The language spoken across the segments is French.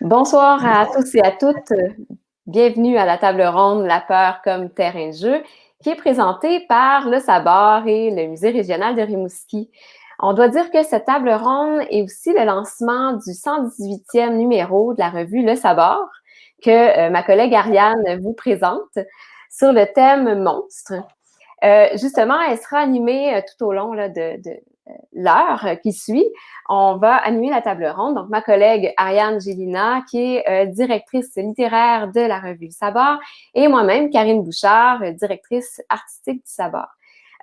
Bonsoir à tous et à toutes. Bienvenue à la table ronde La peur comme terrain de jeu, qui est présentée par le Sabor et le Musée régional de Rimouski. On doit dire que cette table ronde est aussi le lancement du 118e numéro de la revue Le Sabor, que ma collègue Ariane vous présente, sur le thème monstre. Justement, elle sera animée tout au long là, de l'heure qui suit. On va animer la table ronde. Donc, ma collègue Ariane Gélina, qui est directrice littéraire de la revue Sabor, et moi-même, Karine Bouchard, directrice artistique du Sabor.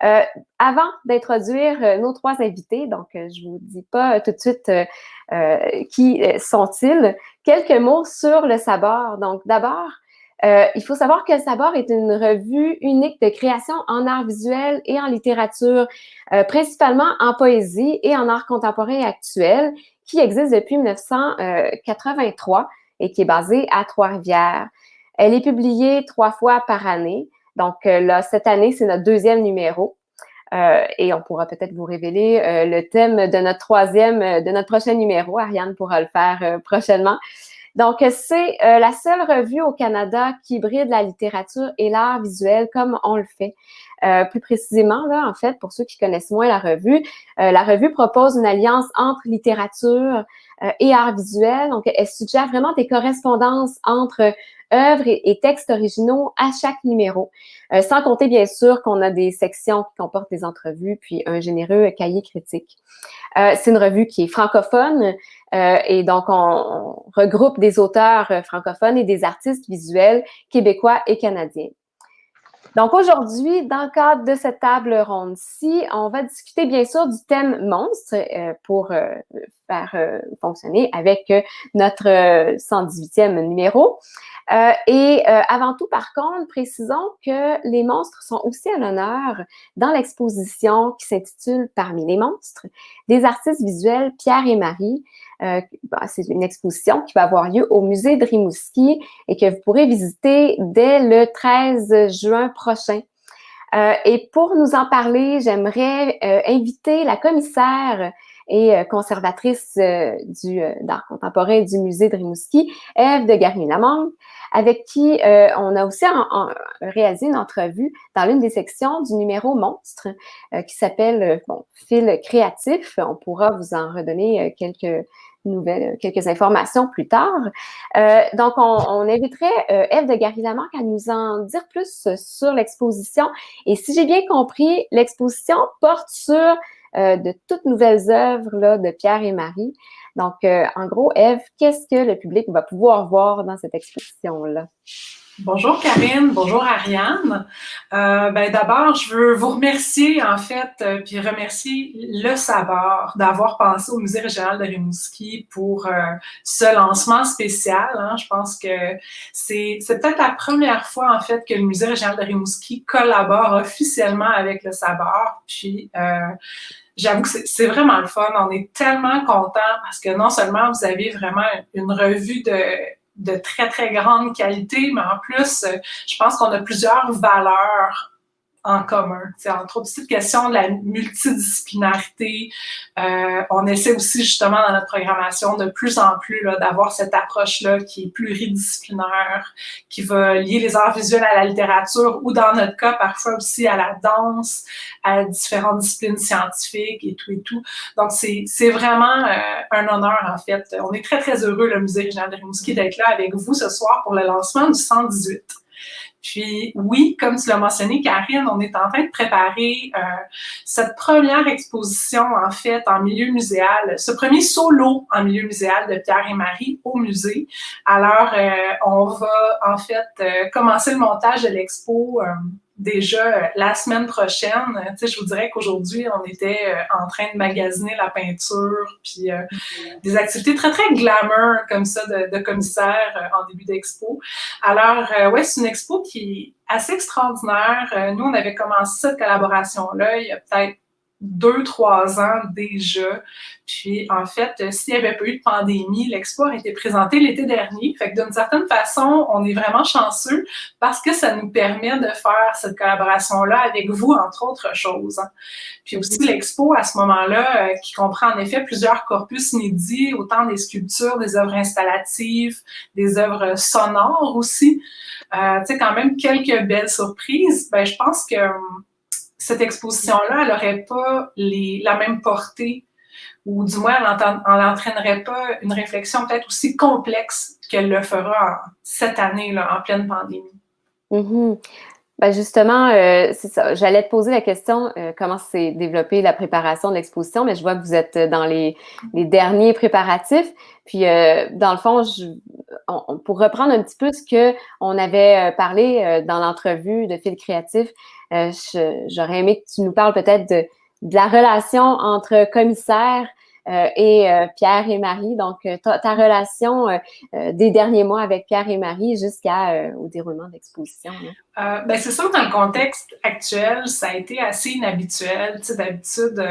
Avant d'introduire nos trois invités, donc je vous dis pas tout de suite qui sont-ils, quelques mots sur le Sabor. Donc, d'abord, il faut savoir que le Sabor est une revue unique de création en art visuel et en littérature, principalement en poésie et en art contemporain et actuel, qui existe depuis 1983 et qui est basée à Trois-Rivières. Elle est publiée 3 fois par année. Donc là, cette année, c'est notre deuxième numéro. Et on pourra peut-être vous révéler le thème de de notre prochain numéro. Ariane pourra le faire prochainement. Donc, c'est la seule revue au Canada qui bride la littérature et l'art visuel comme on le fait. Plus précisément, là, en fait, pour ceux qui connaissent moins la revue propose une alliance entre littérature et art visuel. Donc, elle suggère vraiment des correspondances entre œuvres et textes originaux à chaque numéro. Sans compter, bien sûr, qu'on a des sections qui comportent des entrevues, puis un généreux cahier critique. C'est une revue qui est francophone et donc on regroupe des auteurs francophones et des artistes visuels québécois et canadiens. Donc aujourd'hui, dans le cadre de cette table ronde-ci, on va discuter bien sûr du thème monstre pour faire fonctionner avec notre 118e numéro. Avant tout, par contre, précisons que les monstres sont aussi à l'honneur dans l'exposition qui s'intitule Parmi les monstres des artistes visuels Pierre et Marie. C'est une exposition qui va avoir lieu au musée de Rimouski et que vous pourrez visiter dès le 13 juin prochain. Et pour nous en parler, j'aimerais inviter la commissaire et conservatrice d'art contemporain du musée de Rimouski, Ève de Garnier-Lamangue, avec qui on a aussi réalisé une entrevue dans l'une des sections du numéro Monstre qui s'appelle Fil créatif. On pourra vous en redonner quelques informations plus tard. Donc, on inviterait Ève de Garnier-Lamangue à nous en dire plus sur l'exposition. Et si j'ai bien compris, l'exposition porte sur de toutes nouvelles œuvres là, de Pierre et Marie. Donc, en gros, Ève, qu'est-ce que le public va pouvoir voir dans cette exposition-là? Bonjour Karine, bonjour Ariane. D'abord, je veux vous remercier en fait, puis remercier le Sabor d'avoir pensé au Musée régional de Rimouski pour ce lancement spécial. Hein. Je pense que c'est peut-être la première fois en fait que le Musée régional de Rimouski collabore officiellement avec le Sabor. Puis j'avoue que c'est vraiment le fun. On est tellement contents parce que non seulement vous avez vraiment une revue de très, très grande qualité, mais en plus, je pense qu'on a plusieurs valeurs en commun. T'sais, entre autres, cette question de la multidisciplinarité. On essaie aussi justement dans notre programmation de plus en plus là, d'avoir cette approche-là qui est pluridisciplinaire, qui va lier les arts visuels à la littérature ou dans notre cas, parfois aussi à la danse, à différentes disciplines scientifiques et tout et tout. Donc, c'est vraiment un honneur en fait. On est très, très heureux, le Musée régional de Rimouski, d'être là avec vous ce soir pour le lancement du 118. Puis oui, comme tu l'as mentionné, Karine, on est en train de préparer cette première exposition, en fait, en milieu muséal, ce premier solo en milieu muséal de Pierre et Marie au musée. Alors, on va en fait commencer le montage de l'expo déjà la semaine prochaine. Tu sais, je vous dirais qu'aujourd'hui, on était en train de magasiner la peinture, puis des activités très, très glamour comme ça de commissaire en début d'expo. Alors, ouais, c'est une expo qui est assez extraordinaire. Nous, on avait commencé cette collaboration-là il y a peut-être 2-3 ans déjà. Puis, en fait, s'il n'y avait pas eu de pandémie, l'expo a été présentée l'été dernier. Fait que d'une certaine façon, on est vraiment chanceux parce que ça nous permet de faire cette collaboration-là avec vous, entre autres choses. Puis aussi, l'expo, à ce moment-là, qui comprend en effet plusieurs corpus inédits, autant des sculptures, des œuvres installatives, des œuvres sonores aussi. Tu sais, quand même quelques belles surprises. Ben, je pense que cette exposition-là, elle n'aurait pas la même portée, ou du moins, elle n'entraînerait pas une réflexion peut-être aussi complexe qu'elle le fera cette année, là, en pleine pandémie. Mm-hmm. Ben justement, c'est ça. J'allais te poser la question, comment s'est développée la préparation de l'exposition, mais je vois que vous êtes dans les derniers préparatifs. Puis, dans le fond, pour reprendre un petit peu ce que on avait parlé dans l'entrevue de Fil Créatif, j'aurais aimé que tu nous parles peut-être de la relation entre commissaire et Pierre et Marie. Donc, ta relation des derniers mois avec Pierre et Marie jusqu'au déroulement de l'exposition. Ben c'est sûr que dans le contexte actuel, ça a été assez inhabituel. Tu sais, d'habitude,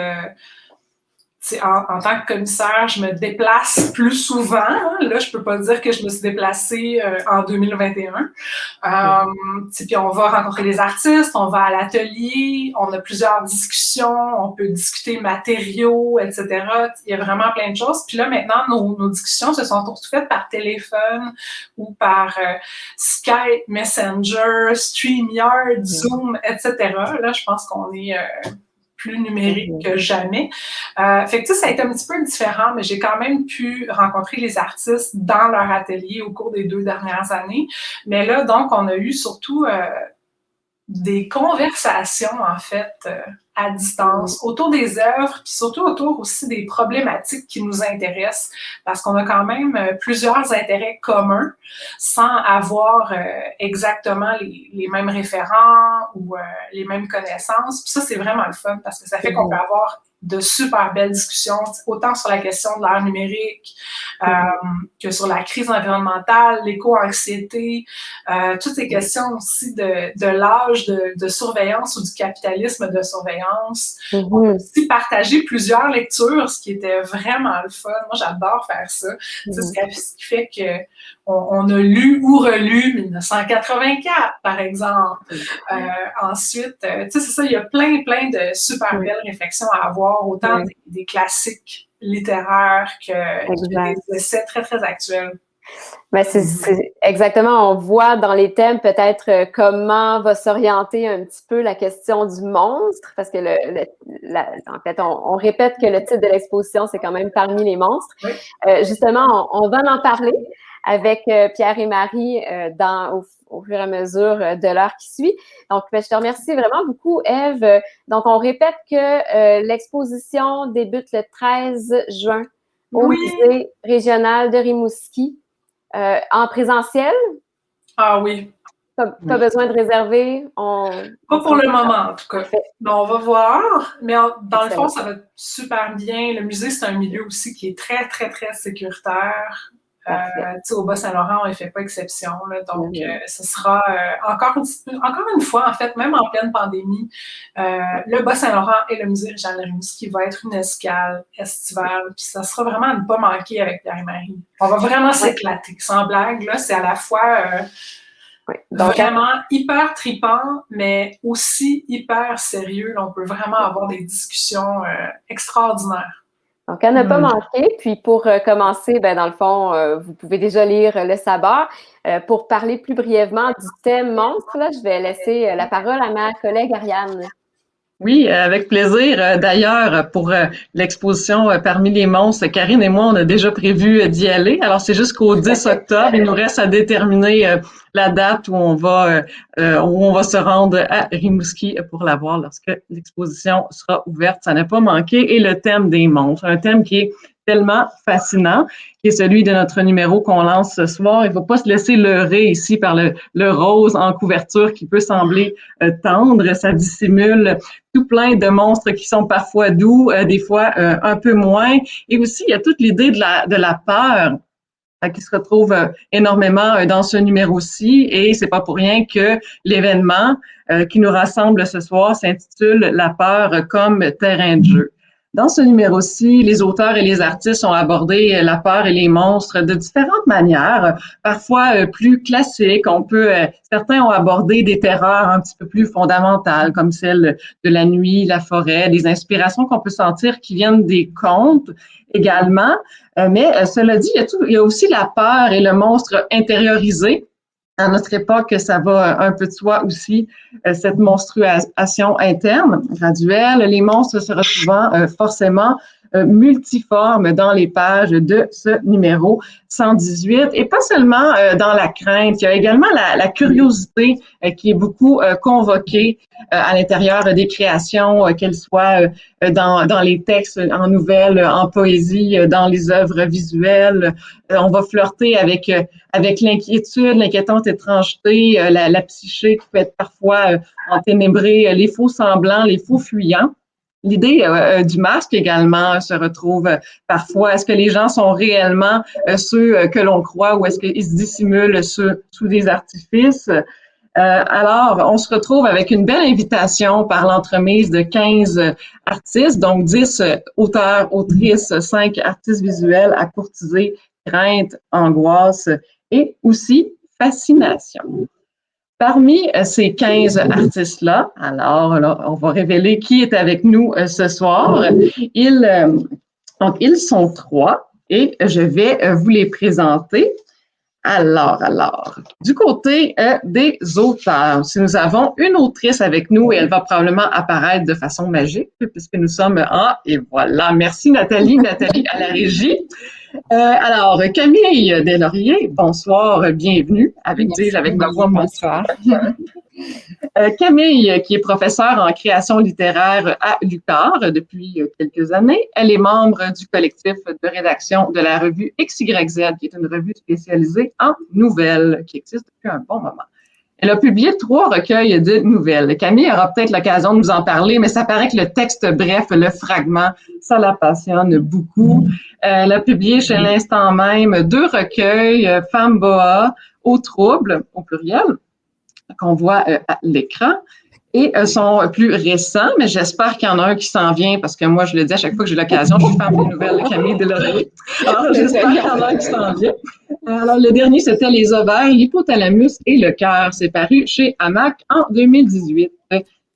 en tant que commissaire, je me déplace plus souvent. Hein. Là, je peux pas dire que je me suis déplacée en 2021. Puis on va rencontrer les artistes, on va à l'atelier, on a plusieurs discussions, on peut discuter matériaux, etc. Il y a vraiment plein de choses. Puis là, maintenant, nos discussions se sont toutes faites par téléphone ou par Skype, Messenger, StreamYard, Zoom, etc. Là, je pense qu'on est plus numérique que jamais. Fait que ça a été un petit peu différent, mais j'ai quand même pu rencontrer les artistes dans leur atelier au cours des 2 dernières années. Mais là, donc, on a eu surtout des conversations, en fait, à distance, autour des œuvres, puis surtout autour aussi des problématiques qui nous intéressent, parce qu'on a quand même plusieurs intérêts communs, sans avoir exactement les mêmes référents ou les mêmes connaissances. Puis ça, c'est vraiment le fun, parce que ça fait qu'on peut avoir de super belles discussions, autant sur la question de l'ère numérique que sur la crise environnementale, l'éco-anxiété, toutes ces questions aussi de l'âge de surveillance ou du capitalisme de surveillance. On a aussi partagé plusieurs lectures, ce qui était vraiment le fun. Moi, j'adore faire ça. Ce qui fait que on a lu ou relu 1984, par exemple. Ensuite, tu sais, c'est ça, il y a plein de super belles réflexions à avoir, autant des classiques littéraires que des essais très, très actuels. Ben c'est exactement, on voit dans les thèmes peut-être comment va s'orienter un petit peu la question du monstre, parce que en fait, on répète que le titre de l'exposition, c'est quand même Parmi les monstres. Oui. Justement, on va en parler avec Pierre et Marie au fur et à mesure de l'heure qui suit. Donc, je te remercie vraiment beaucoup, Ève. Donc, on répète que l'exposition débute le 13 juin au Musée régional de Rimouski. En présentiel? Ah oui. Pas besoin de réserver? Pas pour le moment, en tout cas. Mais on va voir. Mais dans le fond, ça va super bien. Le musée, c'est un milieu aussi qui est très, très, très sécuritaire. Au Bas-Saint-Laurent, on ne fait pas exception. Là, donc, ce sera encore une fois, en fait, même en pleine pandémie, le Bas-Saint-Laurent et le musée Régional de Rimouski va être une escale estivale. Puis ça sera vraiment à ne pas manquer avec Pierre et Marie. On va vraiment s'éclater. Sans blague, là, c'est à la fois donc, vraiment hyper trippant, mais aussi hyper sérieux. Là, on peut vraiment avoir des discussions extraordinaires. Donc, à ne pas manquer. Puis, pour commencer, dans le fond, vous pouvez déjà lire Le Sabbat. Pour parler plus brièvement du thème monstre, là, je vais laisser la parole à ma collègue Ariane. Oui, avec plaisir. D'ailleurs, pour l'exposition Parmi les monstres, Karine et moi, on a déjà prévu d'y aller. Alors, c'est jusqu'au 10 octobre. Il nous reste à déterminer la date où on va se rendre à Rimouski pour la voir lorsque l'exposition sera ouverte. Ça n'a pas manqué. Et le thème des monstres, un thème qui est tellement fascinant, qui est celui de notre numéro qu'on lance ce soir. Il ne faut pas se laisser leurrer ici par le rose en couverture qui peut sembler tendre. Ça dissimule tout plein de monstres qui sont parfois doux, des fois un peu moins. Et aussi, il y a toute l'idée de la peur qui se retrouve énormément dans ce numéro-ci, et c'est pas pour rien que l'événement qui nous rassemble ce soir s'intitule La peur comme terrain de jeu. Dans ce numéro-ci, les auteurs et les artistes ont abordé la peur et les monstres de différentes manières, parfois plus classiques. Certains ont abordé des terreurs un petit peu plus fondamentales, comme celle de la nuit, la forêt, des inspirations qu'on peut sentir qui viennent des contes également. Mais cela dit, il y a aussi la peur et le monstre intériorisé. À notre époque, ça va un peu de soi aussi, cette monstruation interne, graduelle, les monstres se retrouvant forcément multiformes dans les pages de ce numéro 118. Et pas seulement dans la crainte, il y a également la curiosité qui est beaucoup convoquée à l'intérieur des créations, qu'elles soient dans les textes, en nouvelles, en poésie, dans les œuvres visuelles. On va flirter avec l'inquiétude, l'inquiétante étrangeté, la psyché qui peut être parfois enténébrée, les faux semblants, les faux fuyants. L'idée du masque également se retrouve parfois. Est-ce que les gens sont réellement ceux que l'on croit ou est-ce qu'ils se dissimulent sous des artifices? Alors, on se retrouve avec une belle invitation par l'entremise de 15 artistes, donc 10 auteurs, autrices, 5 artistes visuels à courtiser crainte, angoisse et aussi fascination. Parmi ces 15 artistes-là, alors là, on va révéler qui est avec nous ce soir. Donc, ils sont 3 et je vais vous les présenter. Alors, du côté des auteurs, si nous avons une autrice avec nous et elle va probablement apparaître de façon magique puisque nous sommes et voilà, merci Nathalie à la régie. Alors, Camille Deslauriers, bonsoir, bienvenue, avec ma voix. Bonsoir. Camille, qui est professeure en création littéraire à l'UQAR depuis quelques années, elle est membre du collectif de rédaction de la revue XYZ, qui est une revue spécialisée en nouvelles, qui existe depuis un bon moment. Elle a publié 3 recueils de nouvelles. Camille aura peut-être l'occasion de nous en parler, mais ça paraît que le texte bref, le fragment, ça la passionne beaucoup. Elle a publié chez l'instant même 2 recueils, Femme Boa, Au trouble, au pluriel, qu'on voit à l'écran, et sont plus récents, mais j'espère qu'il y en a un qui s'en vient, parce que moi, je le dis à chaque fois que j'ai l'occasion, je suis femme des nouvelles de Camille Deslauriers. Alors, j'espère qu'il y en a un qui s'en vient. Alors, le dernier, c'était Les ovaires, l'hypothalamus et le cœur. C'est paru chez Hamac en 2018.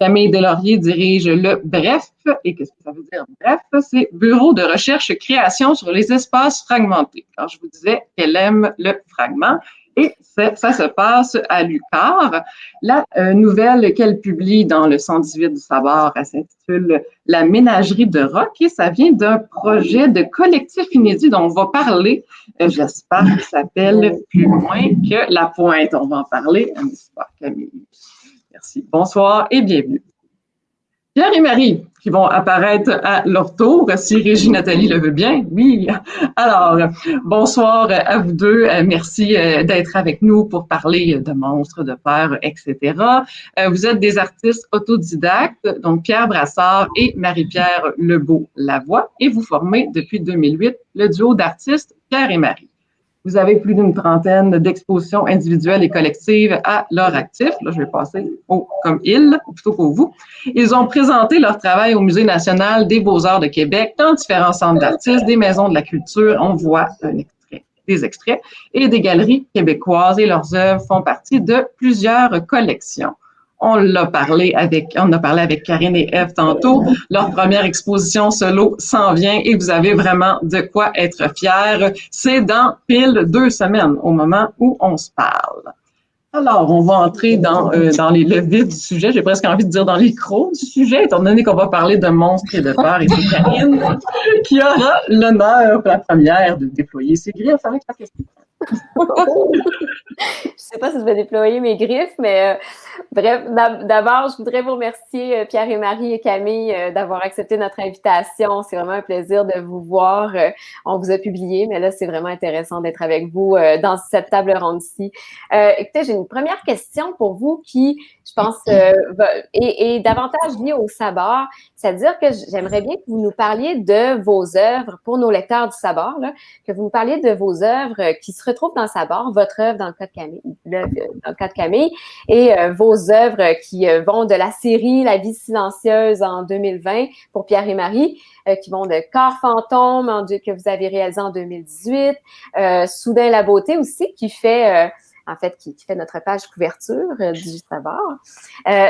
Camille Deslauriers dirige le BREF. Et qu'est-ce que ça veut dire, BREF? C'est Bureau de recherche et création sur les espaces fragmentés. Alors, je vous disais qu'elle aime le fragment. Et ça se passe à l'UQAR. La nouvelle qu'elle publie dans le 118 du Sabord, elle s'intitule La ménagerie de rock et ça vient d'un projet de collectif inédit dont on va parler. J'espère qu'il s'appelle Plus loin que la pointe. On va en parler, n'est-ce pas, Camille? Merci. Bonsoir et bienvenue. Pierre et Marie, qui vont apparaître à leur tour, si Régie Nathalie le veut bien. Oui. Alors, bonsoir à vous deux. Merci d'être avec nous pour parler de monstres, de peurs, etc. Vous êtes des artistes autodidactes, donc Pierre Brassard et Marie-Pierre Lebeau-Lavoie, et vous formez depuis 2008 le duo d'artistes Pierre et Marie. Vous avez plus d'une trentaine d'expositions individuelles et collectives à leur actif. Là, je vais passer comme ils, plutôt qu'au vous. Ils ont présenté leur travail au Musée national des beaux-arts de Québec, dans différents centres d'artistes, des maisons de la culture. On voit des extraits, et des galeries québécoises. Et leurs œuvres font partie de plusieurs collections. On a parlé avec Karine et Ève tantôt. Leur première exposition solo s'en vient et vous avez vraiment de quoi être fiers. C'est dans pile 2 semaines au moment où on se parle. Alors, on va entrer dans le vif du sujet. J'ai presque envie de dire dans les crocs du sujet, étant donné qu'on va parler de monstres et de peurs. Et c'est Karine qui aura l'honneur, la première, de déployer ses griffes avec la question. Je sais pas si je vais déployer mes griffes, mais bref, d'abord, je voudrais vous remercier, Pierre et Marie et Camille, d'avoir accepté notre invitation. C'est vraiment un plaisir de vous voir. On vous a publié, mais là, c'est vraiment intéressant d'être avec vous dans cette table ronde-ci. Écoutez, j'ai une première question pour vous qui, je pense, est davantage liée au Sabord. C'est-à-dire que j'aimerais bien que vous nous parliez de vos œuvres pour nos lecteurs du Sabord, là, que vous nous parliez de vos œuvres qui se retrouvent dans Sabord, votre œuvre dans le cas de Camille, dans le cas de Camille, et vos œuvres qui vont de la série La vie silencieuse en 2020 pour Pierre et Marie, qui vont de Corps fantôme que vous avez réalisé en 2018, Soudain la beauté aussi qui fait qui fait notre page couverture du Sabord.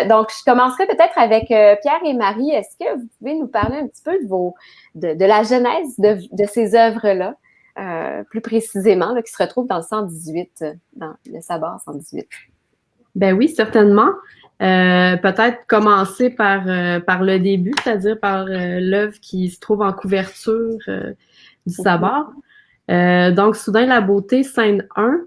Donc, je commencerai peut-être avec Pierre et Marie. Est-ce que vous pouvez nous parler un petit peu de la genèse de ces œuvres-là, plus précisément, là, qui se retrouvent dans le 118, dans le Sabord 118? Ben oui, certainement. Peut-être commencer par le début, c'est-à-dire par l'œuvre qui se trouve en couverture du Sabord. Donc, Soudain la beauté, scène 1.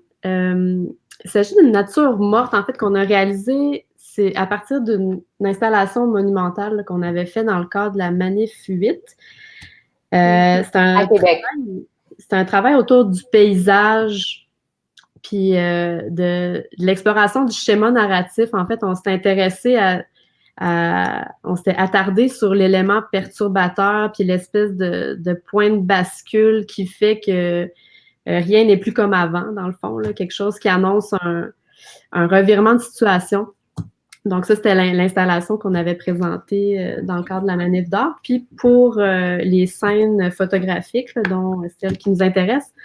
Il s'agit d'une nature morte, en fait, qu'on a réalisée c'est à partir d'une installation monumentale là, qu'on avait fait dans le cadre de la Manif 8. C'est un travail autour du paysage, puis de l'exploration du schéma narratif. En fait, on s'est intéressé on s'était attardé sur l'élément perturbateur, puis l'espèce de point de bascule qui fait que rien n'est plus comme avant, dans le fond, là, quelque chose qui annonce un revirement de situation. Donc ça, c'était l'installation qu'on avait présentée dans le cadre de la Manif d'art. Puis pour les scènes photographiques, là, dont celles qui nous intéressent,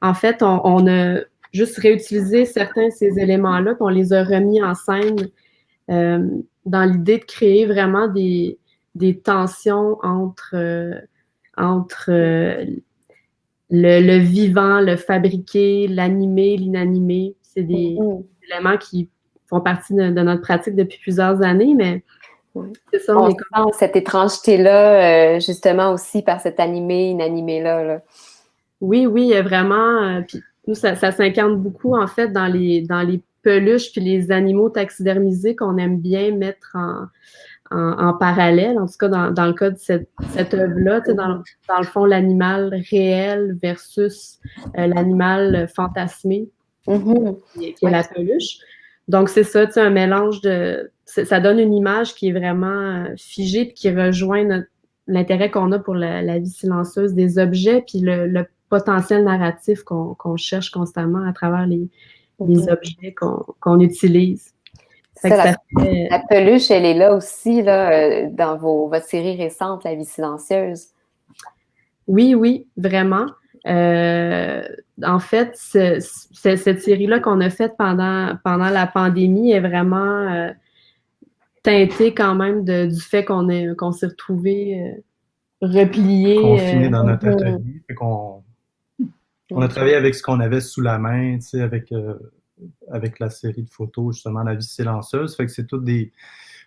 en fait, on a juste réutilisé certains de ces éléments-là, puis on les a remis en scène dans l'idée de créer vraiment des tensions entre le vivant, le fabriqué, l'animé, l'inanimé. C'est des éléments qui font partie de notre pratique depuis plusieurs années, mais c'est ça. On sent cette étrangeté-là, justement aussi par cet animé, inanimé-là. Là. Oui, vraiment. Puis nous, ça s'incarne beaucoup, en fait, dans les peluches puis les animaux taxidermisés qu'on aime bien mettre en parallèle, en tout cas dans le cas de cette œuvre-là, dans le fond, l'animal réel versus l'animal fantasmé, qui est la peluche. Donc, c'est ça, un mélange ça donne une image qui est vraiment figée puis qui rejoint l'intérêt qu'on a pour la vie silencieuse des objets puis le potentiel narratif qu'on cherche constamment à travers les objets qu'on utilise. La peluche, elle est là aussi là, dans votre série récente, La vie silencieuse. Oui, vraiment. En fait, cette série-là qu'on a faite pendant la pandémie est vraiment teintée quand même du fait qu'on s'est retrouvés repliés. Confinés dans notre atelier. Fait on a travaillé avec ce qu'on avait sous la main, tu sais, avec la série de photos, justement, La vie silencieuse. Fait que c'est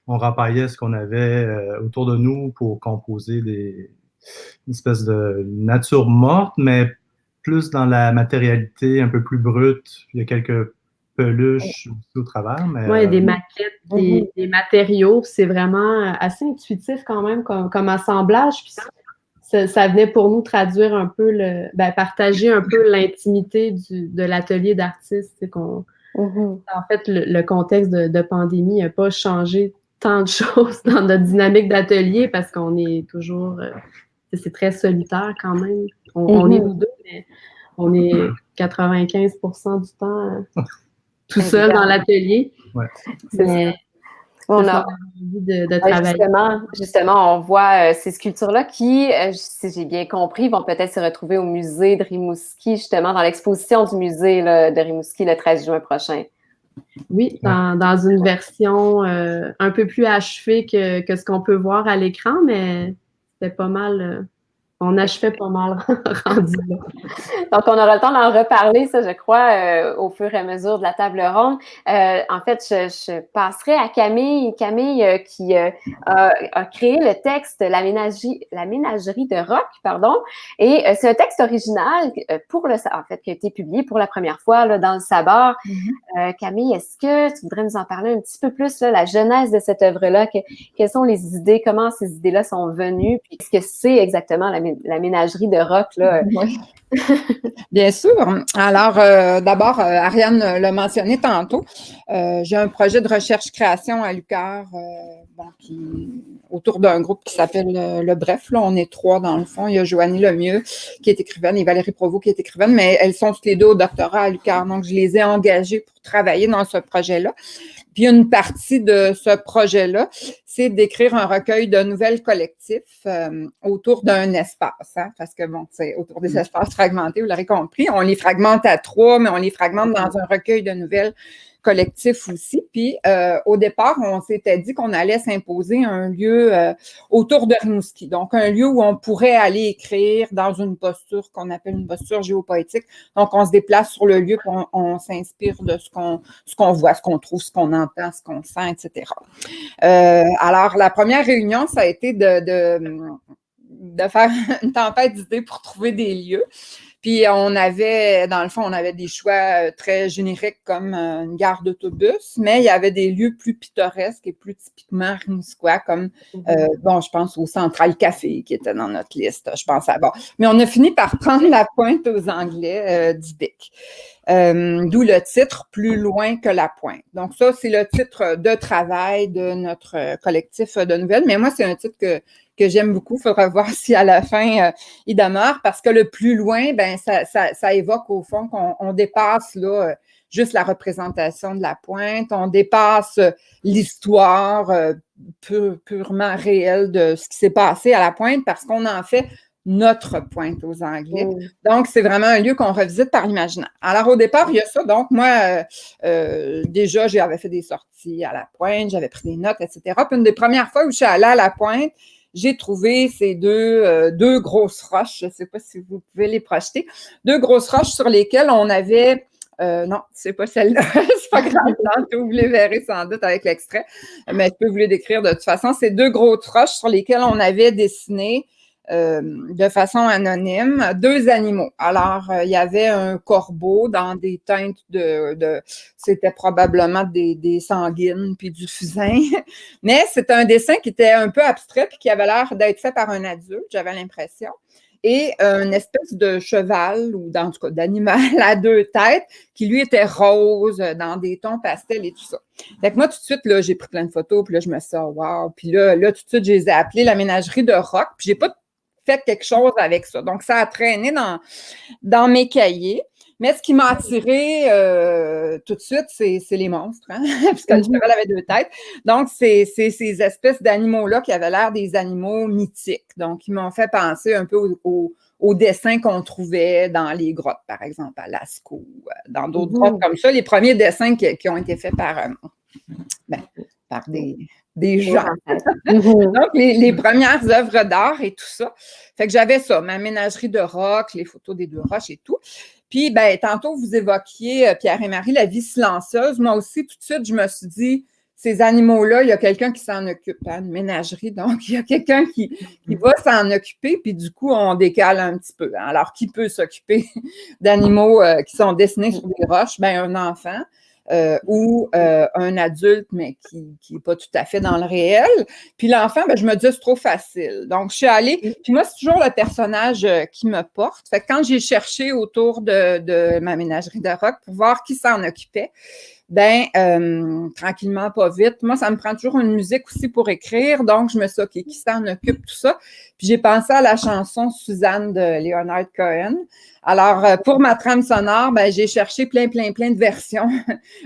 on rempaillait ce qu'on avait autour de nous pour composer une espèce de nature morte, mais plus dans la matérialité un peu plus brute. Il y a quelques peluches aussi au travers. Oui, des maquettes, des matériaux. C'est vraiment assez intuitif quand même comme assemblage. Puis ça venait pour nous traduire un peu partager un peu l'intimité de l'atelier d'artiste. En fait, le contexte de pandémie n'a pas changé tant de choses dans notre dynamique d'atelier parce qu'on est toujours... c'est très solitaire quand même. On est nous deux, mais on est 95% du temps tout seul dans l'atelier. Ouais. Mais on a envie de travailler. Justement, on voit ces sculptures-là qui, si j'ai bien compris, vont peut-être se retrouver au musée de Rimouski, justement, dans l'exposition du musée là, de Rimouski le 13 juin prochain. Oui, dans une version un peu plus achevée que ce qu'on peut voir à l'écran, mais c'était pas mal On achevait pas mal rendu là. Donc, on aura le temps d'en reparler, ça, je crois, au fur et à mesure de la table ronde. En fait, je passerai à Camille. Camille qui a créé le texte La ménagerie de Rock, pardon. Et c'est un texte original en fait, qui a été publié pour la première fois là, dans le Sabord. Camille, est-ce que tu voudrais nous en parler un petit peu plus, là, la genèse de cette œuvre-là? Quelles sont les idées? Comment ces idées-là sont venues? Puis qu'est-ce que c'est exactement la ménagerie de Rock, là? Oui. Bien sûr. Alors, d'abord, Ariane l'a mentionné tantôt. J'ai un projet de recherche-création à l'UQAR autour d'un groupe qui s'appelle Le Bref. Là, on est 3 dans le fond. Il y a Joanie Lemieux qui est écrivaine et Valérie Provost qui est écrivaine, mais elles sont toutes les 2 au doctorat à l'UQAR. Donc, je les ai engagées pour travailler dans ce projet-là. Puis une partie de ce projet-là, c'est d'écrire un recueil de nouvelles collectifs autour d'un espace. Hein, parce que, bon, c'est autour des espaces fragmentés, vous l'aurez compris. On les fragmente à 3, mais on les fragmente dans un recueil de nouvelles collectifs aussi. Puis, au départ, on s'était dit qu'on allait s'imposer un lieu autour de Rimouski. Donc, un lieu où on pourrait aller écrire dans une posture qu'on appelle une posture géopoétique. Donc, on se déplace sur le lieu, on s'inspire de ce qu'on voit, ce qu'on trouve, ce qu'on entend, ce qu'on sent, etc. Alors, la première réunion, ça a été de faire une tempête d'idées pour trouver des lieux. Puis on avait, dans le fond, on avait des choix très génériques comme une gare d'autobus, mais il y avait des lieux plus pittoresques et plus typiquement rimouskois, comme, je pense au Central Café qui était dans notre liste, je pense à bon. Mais on a fini par prendre la pointe aux Anglais d'Ibic. D'où le titre « Plus loin que la pointe ». Donc ça, c'est le titre de travail de notre collectif de nouvelles, mais moi, c'est un titre que j'aime beaucoup. Il faudra voir si à la fin, il demeure, parce que le plus loin, ben ça évoque au fond qu'on dépasse là juste la représentation de la pointe, on dépasse l'histoire purement réelle de ce qui s'est passé à la pointe, parce qu'on en fait notre pointe aux Anglais. Donc, c'est vraiment un lieu qu'on revisite par l'imaginaire. Alors, au départ, il y a ça. Donc, moi, déjà, j'avais fait des sorties à la pointe, j'avais pris des notes, etc. Puis, une des premières fois où je suis allée à la pointe, j'ai trouvé ces deux grosses roches, je ne sais pas si vous pouvez les projeter, 2 grosses roches sur lesquelles on avait... non, c'est pas celle-là, c'est pas grave, vous les verrez sans doute avec l'extrait, mais je peux vous les décrire de toute façon. C'est 2 grosses roches sur lesquelles on avait dessiné de façon anonyme 2 animaux. Alors, il y avait un corbeau dans des teintes c'était probablement des sanguines puis du fusain, mais c'était un dessin qui était un peu abstrait puis qui avait l'air d'être fait par un adulte, j'avais l'impression. Et une espèce de cheval, ou en tout cas d'animal à 2 têtes, qui lui était rose, dans des tons pastels et tout ça. Fait que moi, tout de suite, là, j'ai pris plein de photos, puis là, je me suis dit, oh, wow. Puis là, tout de suite, je les ai appelées la ménagerie de Rock, puis j'ai pas fait quelque chose avec ça. Donc, ça a traîné dans mes cahiers. Mais ce qui m'a attiré tout de suite, c'est les monstres, hein? Parce que le cheval avait 2 têtes. Donc, c'est ces espèces d'animaux-là qui avaient l'air des animaux mythiques. Donc, ils m'ont fait penser un peu aux dessins qu'on trouvait dans les grottes, par exemple, à Lascaux, dans d'autres grottes comme ça. Les premiers dessins qui ont été faits par des gens. Donc, les premières œuvres d'art et tout ça. Fait que j'avais ça, ma ménagerie de Rock, les photos des 2 roches et tout. Puis, tantôt, vous évoquiez, Pierre et Marie, la vie silencieuse. Moi aussi, tout de suite, je me suis dit, ces animaux-là, il y a quelqu'un qui s'en occupe, hein, une ménagerie. Donc, il y a quelqu'un qui va s'en occuper, puis du coup, on décale un petit peu. Hein. Alors, qui peut s'occuper d'animaux qui sont dessinés sur des roches? Un enfant. Ou un adulte, mais qui n'est pas tout à fait dans le réel. Puis l'enfant, je me dis, c'est trop facile. Donc, je suis allée, puis moi, c'est toujours le personnage qui me porte. Fait que quand j'ai cherché autour de ma ménagerie de Rock pour voir qui s'en occupait, tranquillement, pas vite. Moi, ça me prend toujours une musique aussi pour écrire. Donc, je me suis dit, OK, qui s'en occupe, tout ça. Puis, j'ai pensé à la chanson Suzanne de Leonard Cohen. Alors, pour ma trame sonore, j'ai cherché plein de versions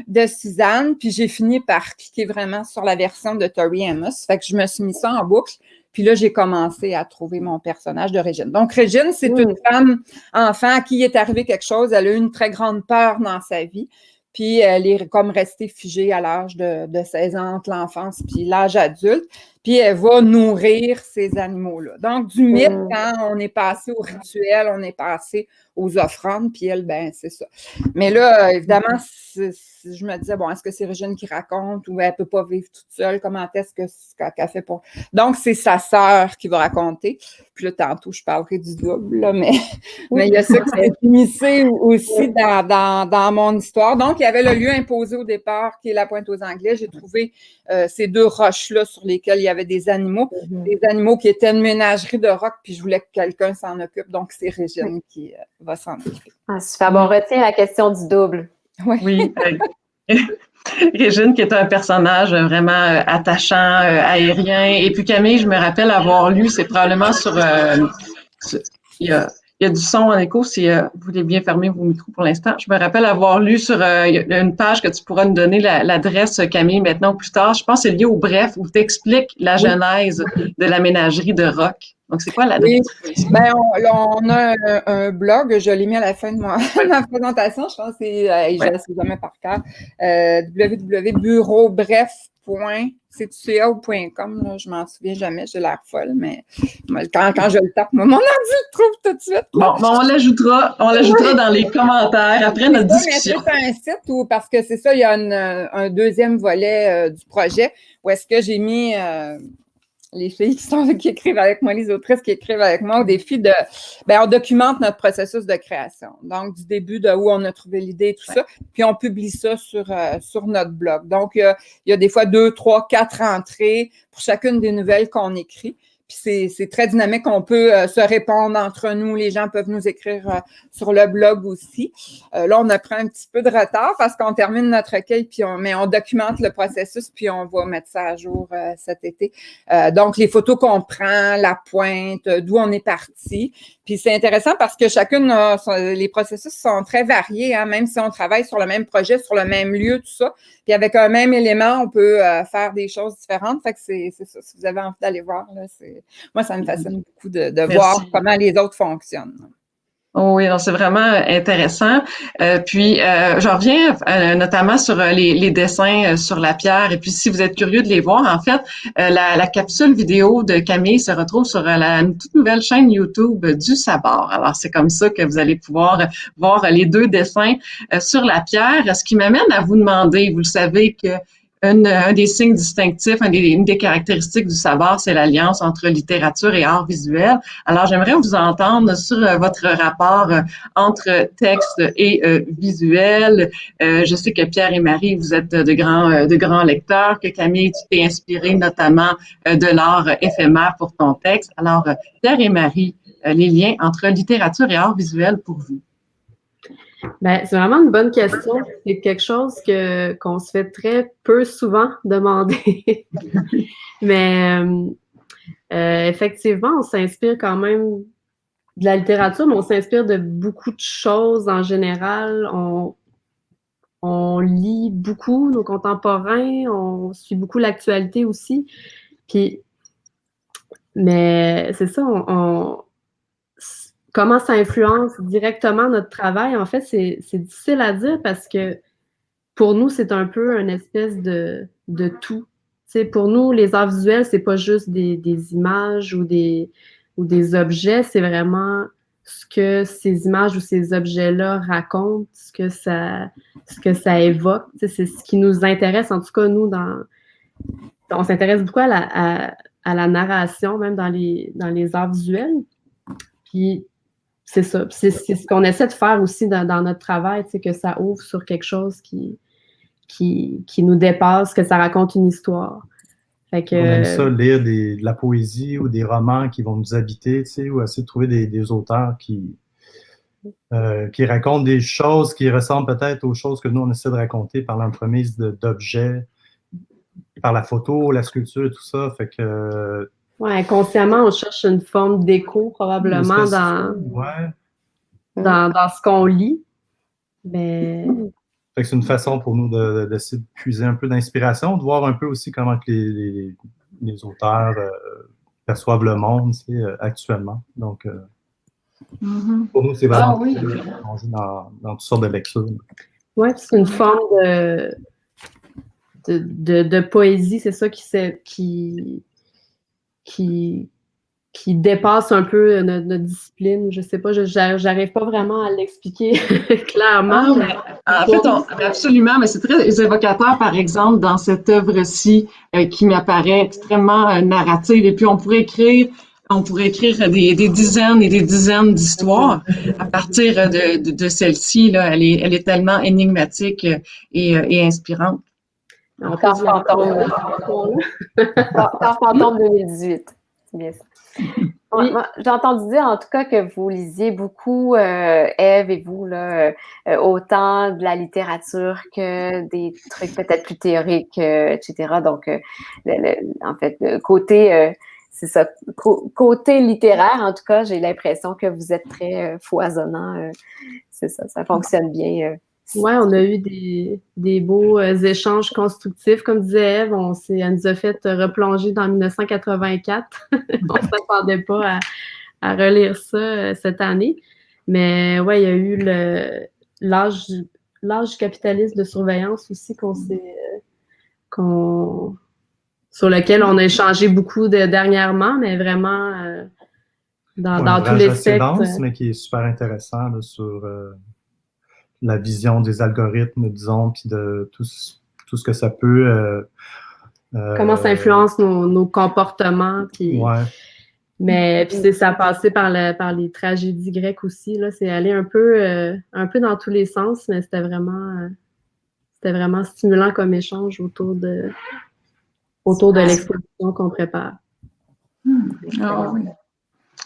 de Suzanne. Puis, j'ai fini par cliquer vraiment sur la version de Tori Amos. Fait que je me suis mis ça en boucle. Puis là, j'ai commencé à trouver mon personnage de Régine. Donc, Régine, c'est une femme enfant à qui est arrivé quelque chose. Elle a eu une très grande peur dans sa vie. Puis, elle est comme restée figée à l'âge de 16 ans, entre l'enfance puis l'âge adulte. puis elle va nourrir ces animaux-là. Donc, du mythe, quand on est passé au rituel, on est passé aux offrandes, puis elle, ben c'est ça. Mais là, évidemment, je me disais, bon, est-ce que c'est Régine qui raconte ou elle peut pas vivre toute seule? Comment est-ce qu'elle fait pour... Donc, c'est sa sœur qui va raconter. Puis là, tantôt, je parlerai du double, là, mais il y a ça qui s'est immiscé aussi dans mon histoire. Donc, il y avait le lieu imposé au départ, qui est la Pointe aux Anglais. J'ai trouvé ces 2 roches-là sur lesquelles il y avait des animaux qui étaient une ménagerie de rocs, puis je voulais que quelqu'un s'en occupe. Donc, c'est Régine qui va s'en occuper. Ah, super. Bon, on retient la question du double. Oui. Régine, qui est un personnage vraiment attachant, aérien. Et puis Camille, je me rappelle avoir lu, c'est probablement il y a du son en écho, si vous voulez bien fermer vos micros pour l'instant. Je me rappelle avoir lu sur une page que tu pourras nous donner l'adresse, Camille, maintenant ou plus tard. Je pense que c'est lié au Bref, où tu expliques la genèse de la ménagerie de rock. Donc, c'est quoi l'adresse? Oui, ben on a un blog, je l'ai mis à la fin de ma présentation, je pense que je ne sais jamais par cœur, www.bureaubref.ca.com, je m'en souviens jamais, j'ai l'air folle, mais quand je le tape, mon ordi le trouve tout de suite. Bon, on l'ajoutera dans les commentaires après notre discussion. C'est un site où, parce que c'est ça, il y a un deuxième volet du projet où est-ce que j'ai mis... les filles qui écrivent avec moi, les autrices qui écrivent avec moi, au défi on documente notre processus de création. Donc, du début de où on a trouvé l'idée et tout ça, puis on publie ça sur notre blog. Donc, il y a des fois 2, 3, 4 entrées pour chacune des nouvelles qu'on écrit. Puis c'est très dynamique, on peut se répondre entre nous, les gens peuvent nous écrire sur le blog aussi. Là, on a pris un petit peu de retard parce qu'on termine notre recueil, mais on documente le processus, puis on va mettre ça à jour cet été. Donc, les photos qu'on prend, la pointe, d'où on est parti. Puis c'est intéressant parce que les processus sont très variés, hein, même si on travaille sur le même projet, sur le même lieu, tout ça. Puis avec un même élément, on peut faire des choses différentes. Fait que c'est ça. Si vous avez envie d'aller voir, là, moi, ça me fascine beaucoup de voir comment les autres fonctionnent. Oh oui, c'est vraiment intéressant. Puis, j'en reviens notamment sur les dessins sur la pierre. Et puis, si vous êtes curieux de les voir, en fait, la capsule vidéo de Camille se retrouve sur une toute nouvelle chaîne YouTube du Sabord. Alors, c'est comme ça que vous allez pouvoir voir les 2 dessins sur la pierre. Ce qui m'amène à vous demander, vous le savez que un des signes distinctifs, une des caractéristiques du Sabord, c'est l'alliance entre littérature et art visuel. Alors, j'aimerais vous entendre sur votre rapport entre texte et visuel. Je sais que Pierre et Marie, vous êtes de grands lecteurs, que Camille, tu t'es inspirée notamment de l'art éphémère pour ton texte. Alors, Pierre et Marie, les liens entre littérature et art visuel pour vous? Ben, c'est vraiment une bonne question. C'est quelque chose qu'on se fait très peu souvent demander. Mais effectivement, on s'inspire quand même de la littérature, mais on s'inspire de beaucoup de choses en général. On lit beaucoup nos contemporains, on suit beaucoup l'actualité aussi. Mais c'est ça, comment ça influence directement notre travail, en fait, c'est difficile à dire parce que pour nous, c'est un peu une espèce de tout. T'sais, pour nous, les arts visuels, c'est pas juste des images ou des objets, c'est vraiment ce que ces images ou ces objets-là racontent, ce que ça évoque. C'est ce qui nous intéresse, en tout cas, nous, on s'intéresse beaucoup à la narration, même dans les arts visuels. Puis, c'est ça. C'est ce qu'on essaie de faire aussi dans notre travail, que ça ouvre sur quelque chose qui nous dépasse, que ça raconte une histoire. Fait que, on aime ça, lire de la poésie ou des romans qui vont nous habiter, ou essayer de trouver des auteurs qui racontent des choses qui ressemblent peut-être aux choses que nous, on essaie de raconter par l'entremise d'objets, par la photo, la sculpture et tout ça. Fait que... ouais, inconsciemment, on cherche une forme d'écho probablement dans ce qu'on lit. Mais... Fait que c'est une façon pour nous d'essayer de puiser un peu d'inspiration, de voir un peu aussi comment que les auteurs perçoivent le monde actuellement. Donc, pour nous, c'est vraiment dans toutes sortes de lectures. Oui, c'est une forme de poésie, c'est ça qui qui dépasse un peu notre discipline. Je sais pas, j'arrive pas vraiment à l'expliquer clairement. En fait, absolument, mais c'est très évocateur, par exemple, dans cette œuvre-ci qui m'apparaît extrêmement narrative. Et puis, on pourrait écrire des dizaines et des dizaines d'histoires à partir de celle-ci. Là, elle est tellement énigmatique et inspirante. Encore fantôme. Encore fantôme 2018. C'est bien ça. Oui. Moi, j'ai entendu dire en tout cas que vous lisiez beaucoup, Ève et vous, là, autant de la littérature que des trucs peut-être plus théoriques, etc. Donc, en fait, côté, c'est ça, côté littéraire, en tout cas, j'ai l'impression que vous êtes très foisonnant. C'est ça, ça fonctionne bien. Oui, on a eu des beaux échanges constructifs. Comme disait Ève, elle nous a fait replonger dans 1984. On ne s'attendait pas à relire ça cette année. Mais ouais, il y a eu l'âge du capitalisme de surveillance aussi sur lequel on a échangé beaucoup dernièrement, mais vraiment dans tous les spectres. Dense, mais qui est super intéressant là, sur la vision des algorithmes, disons, puis de tout ce que ça peut... comment ça influence nos comportements. Puis, ouais. Mais puis ça a passé par les tragédies grecques aussi. Là, c'est allé un peu dans tous les sens, mais c'était vraiment stimulant comme échange autour de l'exposition qu'on prépare.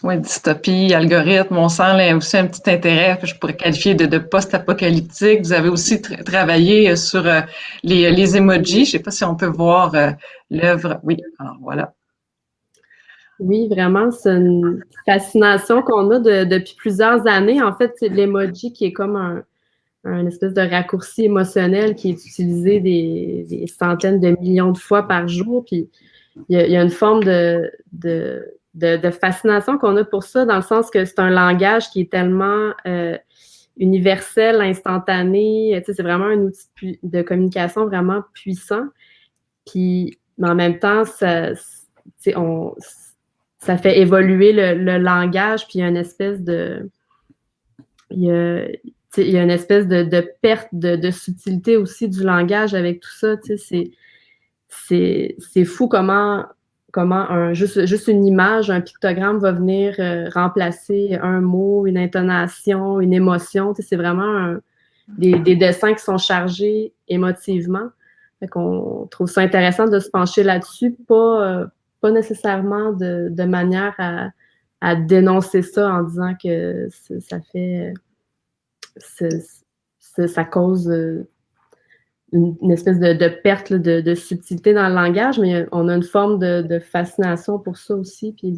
Oui, dystopie, algorithme, on sent aussi un petit intérêt que je pourrais qualifier de post-apocalyptique. Vous avez aussi travaillé sur les emojis. Je ne sais pas si on peut voir l'œuvre. Oui, alors voilà. Oui, vraiment, c'est une fascination qu'on a depuis plusieurs années. En fait, c'est l'emoji qui est comme un espèce de raccourci émotionnel qui est utilisé des centaines de millions de fois par jour. Puis il y a une forme de fascination qu'on a pour ça, dans le sens que c'est un langage qui est tellement universel, instantané. Tu sais, c'est vraiment un outil de communication vraiment puissant. Puis, mais en même temps, ça fait évoluer le langage, puis il y a une espèce de... Il y a une espèce de perte de subtilité aussi du langage avec tout ça. Tu sais, c'est fou comment juste une image, un pictogramme va venir remplacer un mot, une intonation, une émotion. Tu sais, c'est vraiment des dessins qui sont chargés émotivement. Fait qu'on trouve ça intéressant de se pencher là-dessus, pas nécessairement de manière à dénoncer ça en disant que ça fait... ça cause une espèce de perte là, de subtilité dans le langage, mais on a une forme de fascination pour ça aussi, puis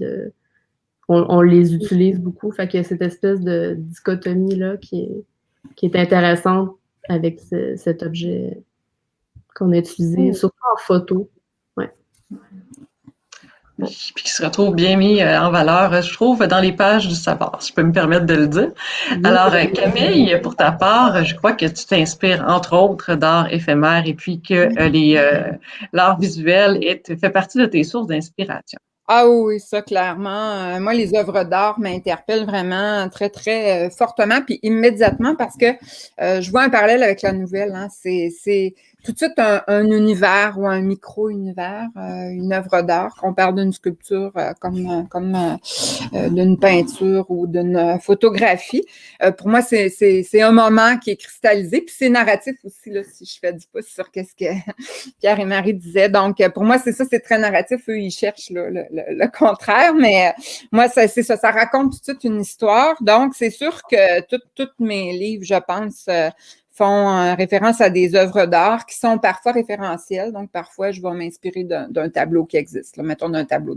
on les utilise beaucoup. Fait qu'il y a cette espèce de dichotomie-là qui est intéressante avec cet objet qu'on a utilisé, surtout en photo. Ouais. Puis qui se retrouve bien mis en valeur, je trouve, dans les pages du savoir, si je peux me permettre de le dire. Alors, Camille, pour ta part, je crois que tu t'inspires, entre autres, d'art éphémère et puis que l'art visuel fait partie de tes sources d'inspiration. Ah oui, ça, clairement. Moi, les œuvres d'art m'interpellent vraiment très, très fortement, puis immédiatement, parce que je vois un parallèle avec la nouvelle. Hein. C'est tout de suite un univers ou un micro-univers, une œuvre d'art, qu'on parle d'une sculpture comme d'une peinture ou d'une photographie. Pour moi, c'est un moment qui est cristallisé, puis c'est narratif aussi, là, si je fais du pouce sur qu'est-ce que Pierre et Marie disaient. Donc, pour moi, c'est ça, c'est très narratif. Eux, ils cherchent là, le contraire, mais moi, c'est ça, ça raconte tout de suite une histoire. Donc, c'est sûr que tous mes livres, je pense, font référence à des œuvres d'art qui sont parfois référentielles. Donc, parfois, je vais m'inspirer d'un tableau qui existe. Là. Mettons d'un tableau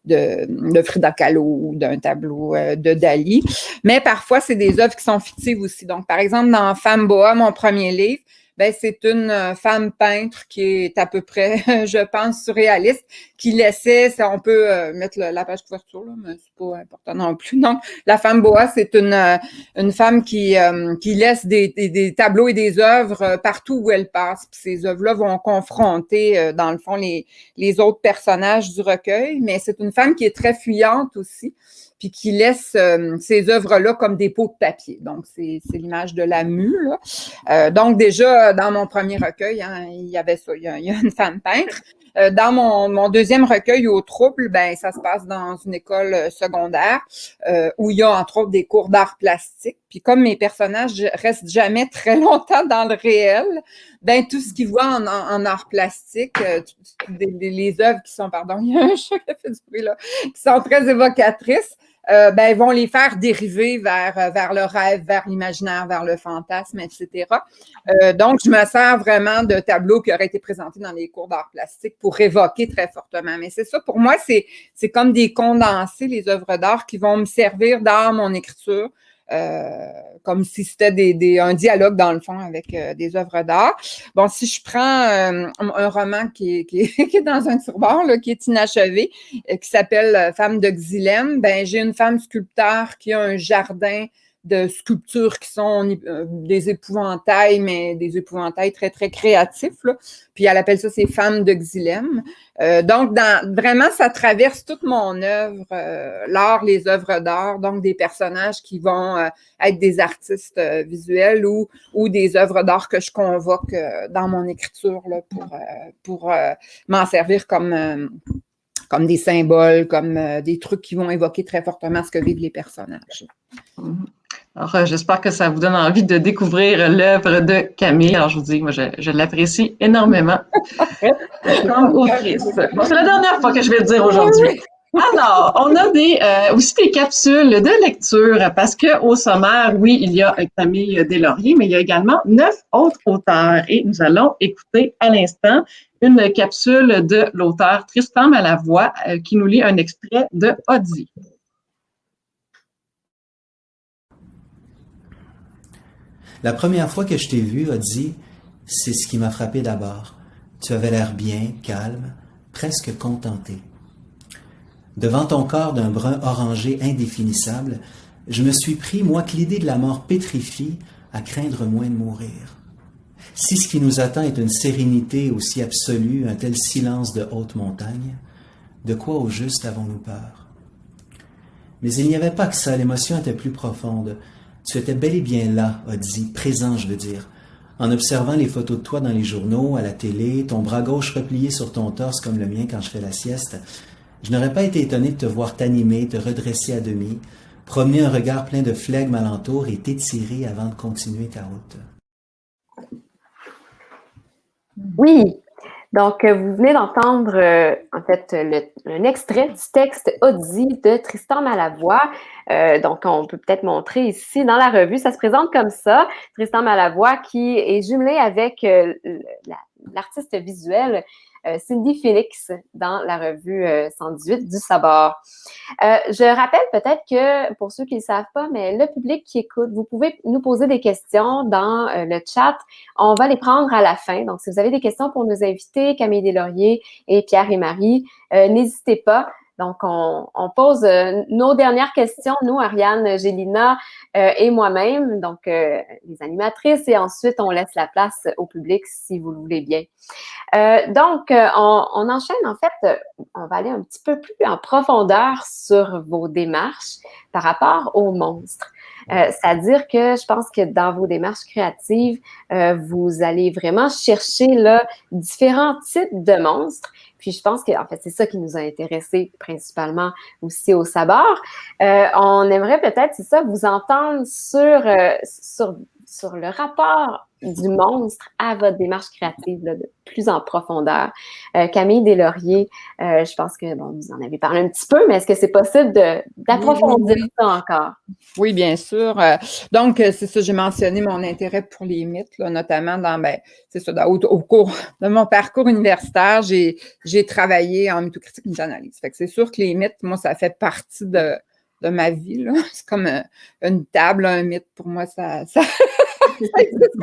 de Frida Kahlo ou d'un tableau de Dali. Mais parfois, c'est des œuvres qui sont fictives aussi. Donc, par exemple, dans Femme Boa, mon premier livre, ben c'est une femme peintre qui est à peu près, je pense, surréaliste, qui laissait, on peut mettre la page couverture, là, mais c'est pas important non plus. Donc, la femme boa, c'est une femme qui laisse des tableaux et des œuvres partout où elle passe. Puis ces œuvres-là vont confronter, dans le fond, les autres personnages du recueil, mais c'est une femme qui est très fuyante aussi, puis qui laisse ces œuvres-là comme des pots de papier. Donc, c'est l'image de la mue, là. Donc, déjà, dans mon premier recueil, hein, il y avait ça, il y a une femme peintre. Dans mon deuxième recueil, Au trouble, ben ça se passe dans une école secondaire où il y a entre autres des cours d'art plastique. Puis comme mes personnages restent jamais très longtemps dans le réel, ben tout ce qu'ils voient en art plastique, les œuvres qui sont, pardon, il y a un chat qui a fait du bruit là, qui sont très évocatrices. Ben, vont les faire dériver vers le rêve, vers l'imaginaire, vers le fantasme, etc. Donc, je me sers vraiment de tableaux qui auraient été présentés dans les cours d'art plastique pour évoquer très fortement. Mais c'est ça, pour moi, c'est comme des condensés, les œuvres d'art qui vont me servir dans mon écriture, comme si c'était un dialogue, dans le fond, avec des œuvres d'art. Bon, si je prends un roman qui est dans un tiroir, là, qui est inachevé, qui s'appelle Femme de Xylem, ben j'ai une femme sculpteur qui a un jardin de sculptures qui sont des épouvantails, mais des épouvantails très, très créatifs, là. Puis elle appelle ça ses femmes de Xylem. Donc, vraiment, ça traverse toute mon œuvre, l'art, les œuvres d'art, donc des personnages qui vont être des artistes visuels ou des œuvres d'art que je convoque dans mon écriture là, pour m'en servir comme des symboles, comme des trucs qui vont évoquer très fortement ce que vivent les personnages. Alors, j'espère que ça vous donne envie de découvrir l'œuvre de Camille. Alors, je vous dis, moi, je l'apprécie énormément comme autrice. Bon, c'est la dernière fois que je vais le dire aujourd'hui. Alors, on a aussi des capsules de lecture parce que au sommaire, oui, il y a Camille Deslauriers, mais il y a également 9 autres auteurs et nous allons écouter à l'instant une capsule de l'auteur Tristan Malavoie qui nous lit un extrait de Odie. La première fois que je t'ai vu, Odie, c'est ce qui m'a frappé d'abord. Tu avais l'air bien, calme, presque contenté. Devant ton corps d'un brun orangé indéfinissable, je me suis pris, moi, que l'idée de la mort pétrifie, à craindre moins de mourir. Si ce qui nous attend est une sérénité aussi absolue, un tel silence de haute montagne, de quoi au juste avons-nous peur? Mais il n'y avait pas que ça, l'émotion était plus profonde. Tu étais bel et bien là, Odie, présent, je veux dire. En observant les photos de toi dans les journaux, à la télé, ton bras gauche replié sur ton torse comme le mien quand je fais la sieste, je n'aurais pas été étonné de te voir t'animer, te redresser à demi, promener un regard plein de flegme alentour et t'étirer avant de continuer ta route. Oui, donc vous venez d'entendre en fait un extrait du texte Odie de Tristan Malavoie. Donc on peut peut-être montrer ici dans la revue, ça se présente comme ça. Tristan Malavoie qui est jumelé avec l'artiste visuel Cindy Phoenix dans la revue 118 du Sabord. Je rappelle peut-être que, pour ceux qui ne le savent pas, mais le public qui écoute, vous pouvez nous poser des questions dans le chat. On va les prendre à la fin. Donc, si vous avez des questions pour nos invités, Camille Deslauriers et Pierre et Marie, n'hésitez pas. Donc, on pose nos dernières questions, nous, Ariane, Gélina et moi-même, donc les animatrices, et ensuite, on laisse la place au public si vous le voulez bien. Donc, on enchaîne, en fait, on va aller un petit peu plus en profondeur sur vos démarches par rapport aux monstres. C'est-à-dire que je pense que dans vos démarches créatives, vous allez vraiment chercher là, différents types de monstres. Puis je pense que, en fait, c'est ça qui nous a intéressés principalement aussi au Sabord. On aimerait peut-être, c'est ça, vous entendre sur le rapport du monstre à votre démarche créative là, de plus en profondeur. Camille Deslauriers, je pense que bon, vous en avez parlé un petit peu, mais est-ce que c'est possible d'approfondir ça encore? Oui, bien sûr. Donc, c'est ça, j'ai mentionné mon intérêt pour les mythes, là, notamment c'est ça, au cours de mon parcours universitaire, j'ai travaillé en mythocritique et mythanalyse. Fait que c'est sûr que les mythes, moi, ça fait partie de ma vie, là. C'est comme une table, un mythe, pour moi, ça Ça existe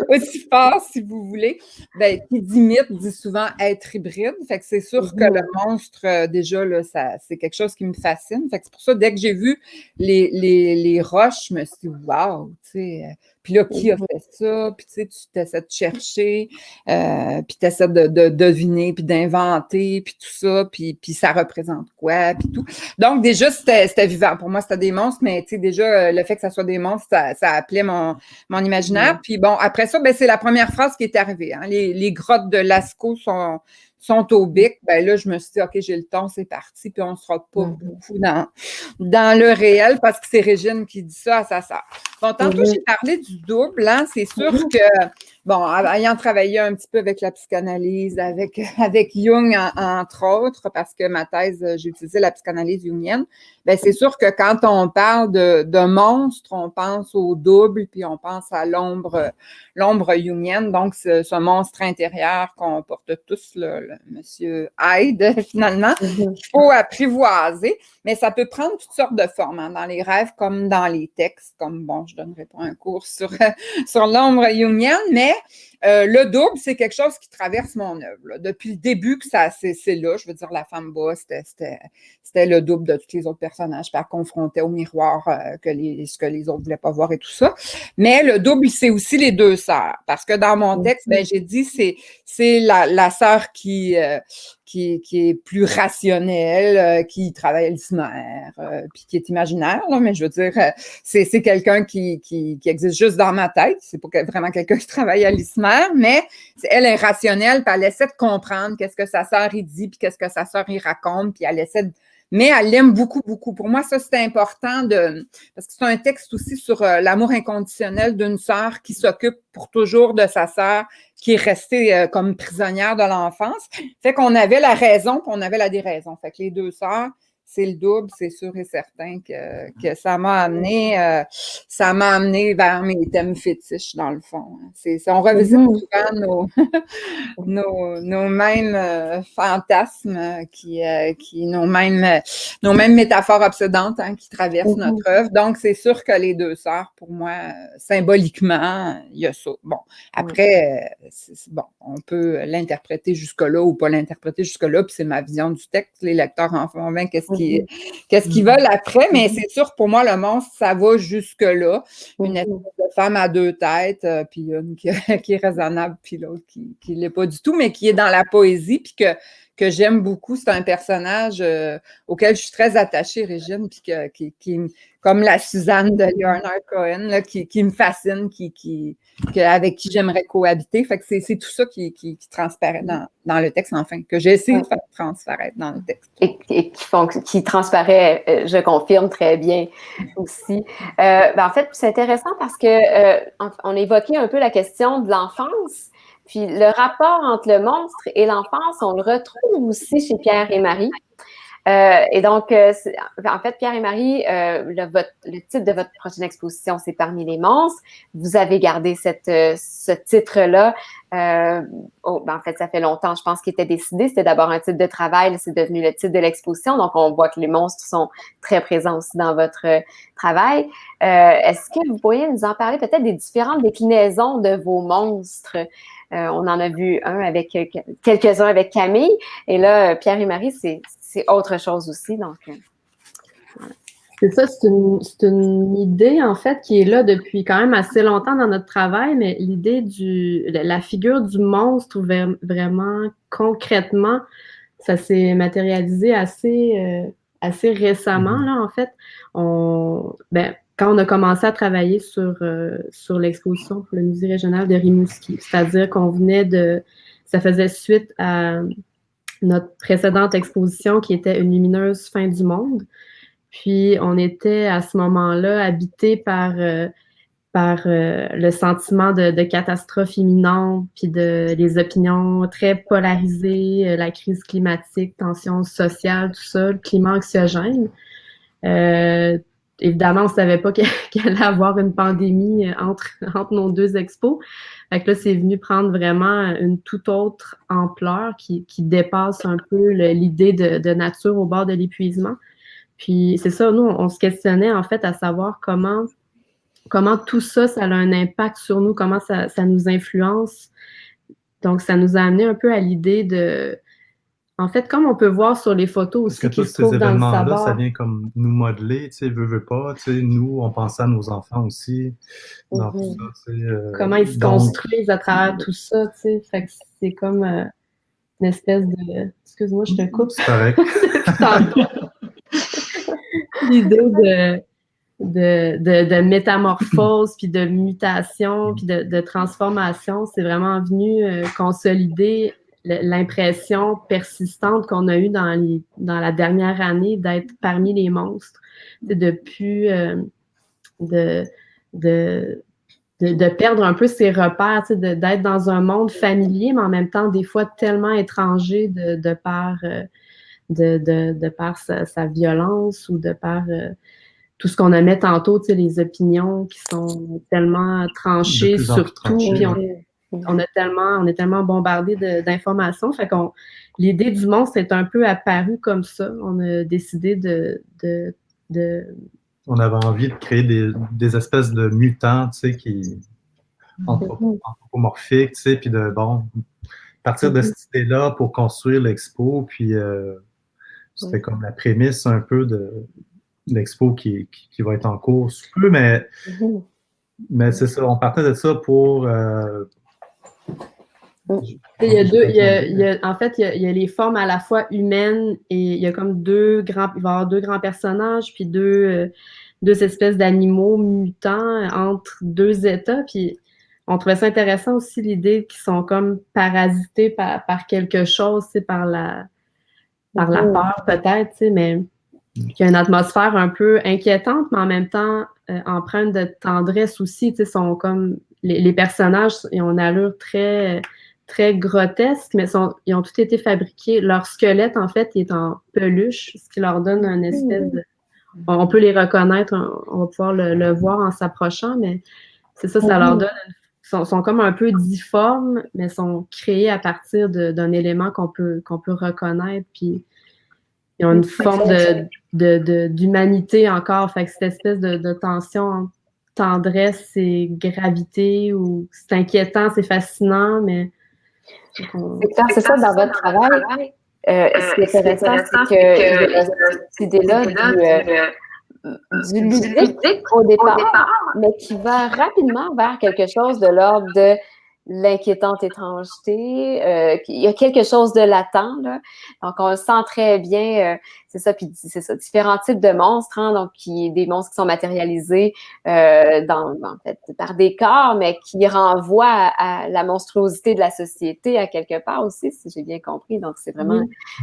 aussi fort, si vous voulez. Ben, qui dit mythe dit souvent être hybride. Fait que c'est sûr que le monstre, déjà, là, c'est quelque chose qui me fascine. Fait que c'est pour ça, dès que j'ai vu les roches, je me suis dit, waouh, tu sais. Puis là, qui a fait ça? Puis tu sais, tu essaies de chercher, puis tu essaies de deviner, puis d'inventer, puis tout ça, puis ça représente quoi, puis tout. Donc, déjà, c'était vivant. Pour moi, c'était des monstres, mais tu sais, déjà, le fait que ça soit des monstres, ça appelait mon imaginaire. Puis bon, après ça, ben, c'est la première phrase qui est arrivée. Hein. Les grottes de Lascaux sont au bic. Ben là, je me suis dit, OK, j'ai le temps, c'est parti, puis on ne sera pas beaucoup dans le réel parce que c'est Régine qui dit ça à sa sœur. Bon, tantôt, j'ai parlé du double, hein. C'est sûr que, bon, ayant travaillé un petit peu avec la psychanalyse, avec Jung, entre autres, parce que ma thèse, j'ai utilisé la psychanalyse jungienne, ben c'est sûr que quand on parle de monstre, on pense au double, puis on pense à l'ombre jungienne, donc ce monstre intérieur qu'on porte tous, le monsieur Hyde, finalement, qu'il faut apprivoiser, mais ça peut prendre toutes sortes de formes, hein, dans les rêves comme dans les textes, comme, bon, je ne donnerai pas un cours sur l'ombre jungienne, mais le double, c'est quelque chose qui traverse mon œuvre. Là. Depuis le début que c'est là, je veux dire, la femme basse, c'était le double de tous les autres personnages, puis elle confrontait au miroir ce que les autres ne voulaient pas voir et tout ça. Mais le double, c'est aussi les deux sœurs, parce que dans mon texte, ben, j'ai dit, c'est la sœur qui est plus rationnelle, qui travaille à l'ISMER, puis qui est imaginaire, là, mais je veux dire, c'est quelqu'un qui existe juste dans ma tête, c'est pas vraiment quelqu'un qui travaille à l'ISMER, mais elle est rationnelle, puis elle essaie de comprendre qu'est-ce que sa sœur y dit, puis qu'est-ce que sa sœur y raconte, puis elle essaie de... Mais elle l'aime beaucoup, beaucoup. Pour moi, ça, c'est important parce que c'est un texte aussi sur l'amour inconditionnel d'une sœur qui s'occupe pour toujours de sa sœur qui est restée comme prisonnière de l'enfance. Fait qu'on avait la raison, puis on avait la déraison. Fait que les deux sœurs, c'est le double, c'est sûr et certain que ça m'a amené vers mes thèmes fétiches, dans le fond. On revisite souvent nos mêmes fantasmes, nos mêmes métaphores obsédantes, hein, qui traversent notre œuvre. Donc, c'est sûr que les deux sœurs, pour moi, symboliquement, il y a ça. Bon, après, bon, on peut l'interpréter jusque-là ou pas l'interpréter jusque-là, puis c'est ma vision du texte. Les lecteurs en font bien qu'est-ce qu'ils veulent après, mais c'est sûr, pour moi, le monstre, ça va jusque-là. Une espèce de femme à deux têtes, puis une qui est raisonnable, puis l'autre qui ne l'est pas du tout, mais qui est dans la poésie, puis que j'aime beaucoup. C'est un personnage auquel je suis très attachée, Régine, puis qui comme la Suzanne de Leonard Cohen, là, qui me fascine, avec qui j'aimerais cohabiter. Fait que c'est tout ça qui transparaît dans le texte, enfin, que j'ai essayé de faire transparaître dans le texte. Et qui transparaît, je confirme, très bien aussi. En fait, c'est intéressant parce que on évoquait un peu la question de l'enfance. Puis le rapport entre le monstre et l'enfance, on le retrouve aussi chez Pierre et Marie. Et donc, en fait, Pierre et Marie, le titre de votre prochaine exposition, c'est Parmi les monstres. Vous avez gardé ce titre-là. En fait, ça fait longtemps, je pense, qu'il était décidé. C'était d'abord un titre de travail, c'est devenu le titre de l'exposition. Donc, on voit que les monstres sont très présents aussi dans votre travail. Est-ce que vous pourriez nous en parler peut-être des différentes déclinaisons de vos monstres? On en a vu quelques-uns avec Camille. Et là, Pierre et Marie, c'est autre chose aussi. Donc, voilà. C'est ça, c'est une idée, en fait, qui est là depuis quand même assez longtemps dans notre travail, mais l'idée la figure du monstre, vraiment concrètement, ça s'est matérialisé assez récemment, là, en fait. Quand on a commencé à travailler sur l'exposition pour le Musée régional de Rimouski, c'est-à-dire qu'on ça faisait suite à notre précédente exposition qui était Une lumineuse fin du monde. Puis, on était à ce moment-là habité par le sentiment de catastrophe imminente, puis les opinions très polarisées, la crise climatique, tension sociale, tout ça, le climat anxiogène. Évidemment, on ne savait pas qu'il allait avoir une pandémie entre nos deux expos. Fait que là, c'est venu prendre vraiment une toute autre ampleur qui dépasse un peu l'idée de nature au bord de l'épuisement. Puis c'est ça, nous, on se questionnait en fait à savoir comment comment tout ça, ça a un impact sur nous, comment ça nous influence. Donc, ça nous a amené un peu à l'idée de... En fait, comme on peut voir sur les photos Parce aussi que qui tous se ces trouvent dans le événements-là, ça sabord. vient comme nous modeler, tu sais, veut pas, tu sais, nous, on pensait à nos enfants aussi dans tout ça, tu sais. Comment ils se construisent à travers tout ça, tu sais. Fait que c'est comme une espèce de... Excuse-moi, je te coupe. C'est correct. L'idée de métamorphose, puis de mutation, puis de transformation, c'est vraiment venu consolider l'impression persistante qu'on a eue dans la dernière année d'être parmi les monstres. C'est depuis de perdre un peu ses repères, d'être dans un monde familier, mais en même temps, des fois, tellement étranger de par, de par sa violence ou de par tout ce qu'on a mis tantôt, les opinions qui sont tellement tranchées sur tout, puis on est tellement bombardé d'informations. Fait qu'on l'idée du monstre est un peu apparue comme ça. On a décidé On avait envie de créer des espèces de mutants, tu sais, qui anthropomorphiques, tu sais, puis de, bon, partir de cette idée-là pour construire l'expo, puis c'était comme la prémisse un peu de l'expo qui va être en cours sous peu, mais c'est ça, on partait de ça pour... il y a les formes à la fois humaines et il y a comme il va y avoir deux grands personnages, puis deux espèces d'animaux mutants entre deux états, puis on trouvait ça intéressant aussi l'idée qu'ils sont comme parasités par quelque chose, par la peur peut-être, mais il y a une atmosphère un peu inquiétante, mais en même temps empreinte de tendresse aussi. Sont comme les personnages, ils ont une allure très, très grotesque, mais ils ont tous été fabriqués. Leur squelette, en fait, il est en peluche, ce qui leur donne une espèce de... On peut les reconnaître, on va pouvoir le voir en s'approchant, mais c'est ça, ça leur donne... Ils sont comme un peu difformes, mais sont créés à partir d'un élément qu'on peut reconnaître, puis ils ont une forme d'humanité encore. Fait que cette espèce de tension entre tendresse et gravité, ou c'est inquiétant, c'est fascinant, mais... C'est ça dans votre travail. Ce qui est intéressant, c'est qu'il y a cette idée-là du ludique au départ, mais qui va rapidement vers quelque chose de l'ordre de l'inquiétante étrangeté. Il y a quelque chose de latent, là. Donc, on le sent très bien. C'est ça, puis c'est ça, différents types de monstres, hein, donc des monstres qui sont matérialisés en fait, par des corps, mais qui renvoient à la monstruosité de la société à quelque part aussi, si j'ai bien compris. Donc, c'est vraiment,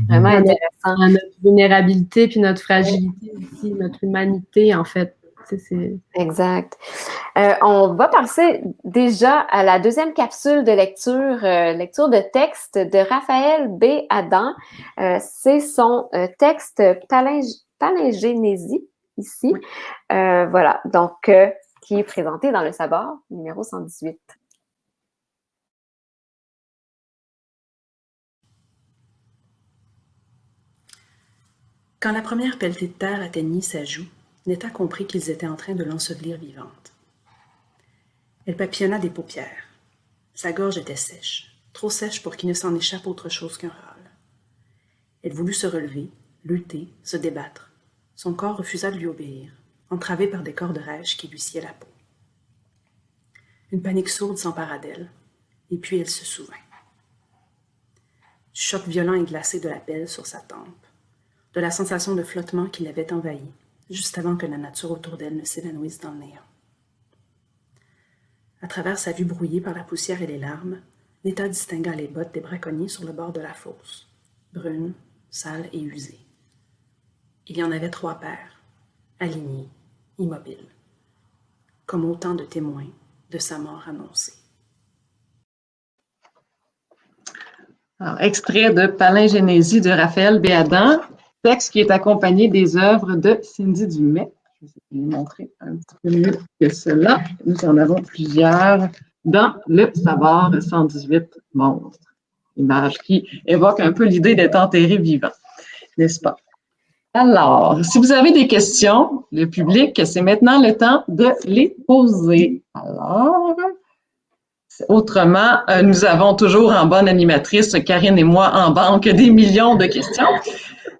vraiment intéressant. À notre vulnérabilité, puis notre fragilité aussi, notre humanité, en fait. Exact. On va passer déjà à la deuxième capsule de lecture, lecture de texte de Raphaël B. Adam. C'est son texte Palingénésie, ici. Voilà, donc qui est présenté dans le sabord, numéro 118. Quand la première pelletée de terre atteignit sa joue, Netta comprit qu'ils étaient en train de l'ensevelir vivante. Elle papillonna des paupières. Sa gorge était sèche, trop sèche pour qu'il ne s'en échappe autre chose qu'un râle. Elle voulut se relever, lutter, se débattre. Son corps refusa de lui obéir, entravé par des cordes rêches qui lui sciaient la peau. Une panique sourde s'empara d'elle, et puis elle se souvint. Du choc violent et glacé de la pelle sur sa tempe, de la sensation de flottement qui l'avait envahie, juste avant que la nature autour d'elle ne s'évanouisse dans le néant. À travers sa vue brouillée par la poussière et les larmes, Netta distingua les bottes des braconniers sur le bord de la fosse, brunes, sales et usées. Il y en avait 3 paires, alignés, immobiles, comme autant de témoins de sa mort annoncée. Alors, extrait de Palingénésie de Raphaël B. Adam, texte qui est accompagné des œuvres de Cindy Dumais. Je vais vous montrer un petit peu mieux que cela. Nous en avons plusieurs dans le sabord 118 monstres. Image qui évoque un peu l'idée d'être enterré vivant, n'est-ce pas? Alors, si vous avez des questions, le public, c'est maintenant le temps de les poser. Alors, autrement, nous avons toujours en bonne animatrice, Karine et moi, en banque des millions de questions.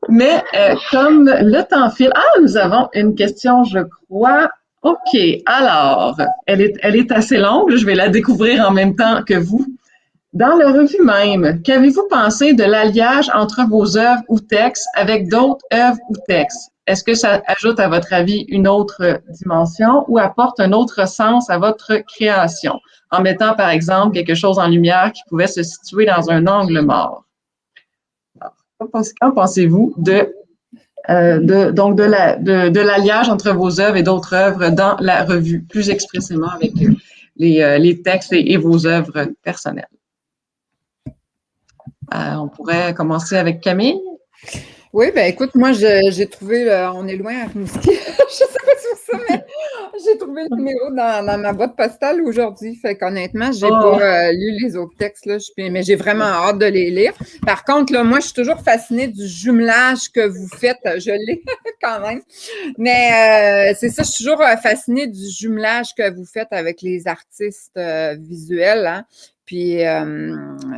Mais comme le temps file, nous avons une question, je crois. OK, alors, elle est assez longue, je vais la découvrir en même temps que vous. Dans le revue même, qu'avez-vous pensé de l'alliage entre vos œuvres ou textes avec d'autres œuvres ou textes? Est-ce que ça ajoute, à votre avis, une autre dimension ou apporte un autre sens à votre création, en mettant, par exemple, quelque chose en lumière qui pouvait se situer dans un angle mort? Qu'en pensez-vous de l'alliage entre vos œuvres et d'autres œuvres dans la revue, plus expressément avec les textes et vos œuvres personnelles? On pourrait commencer avec Camille. Oui, ben écoute, moi, j'ai trouvé, on est loin à Rimouski, je sais pas sur ça, mais j'ai trouvé le numéro dans ma boîte postale aujourd'hui. Fait qu'honnêtement, j'ai pas lu les autres textes, là, mais j'ai vraiment hâte de les lire. Par contre, là, moi, je suis toujours fascinée du jumelage que vous faites. Je l'ai quand même. Mais c'est ça, je suis toujours fascinée du jumelage que vous faites avec les artistes visuels, hein. Puis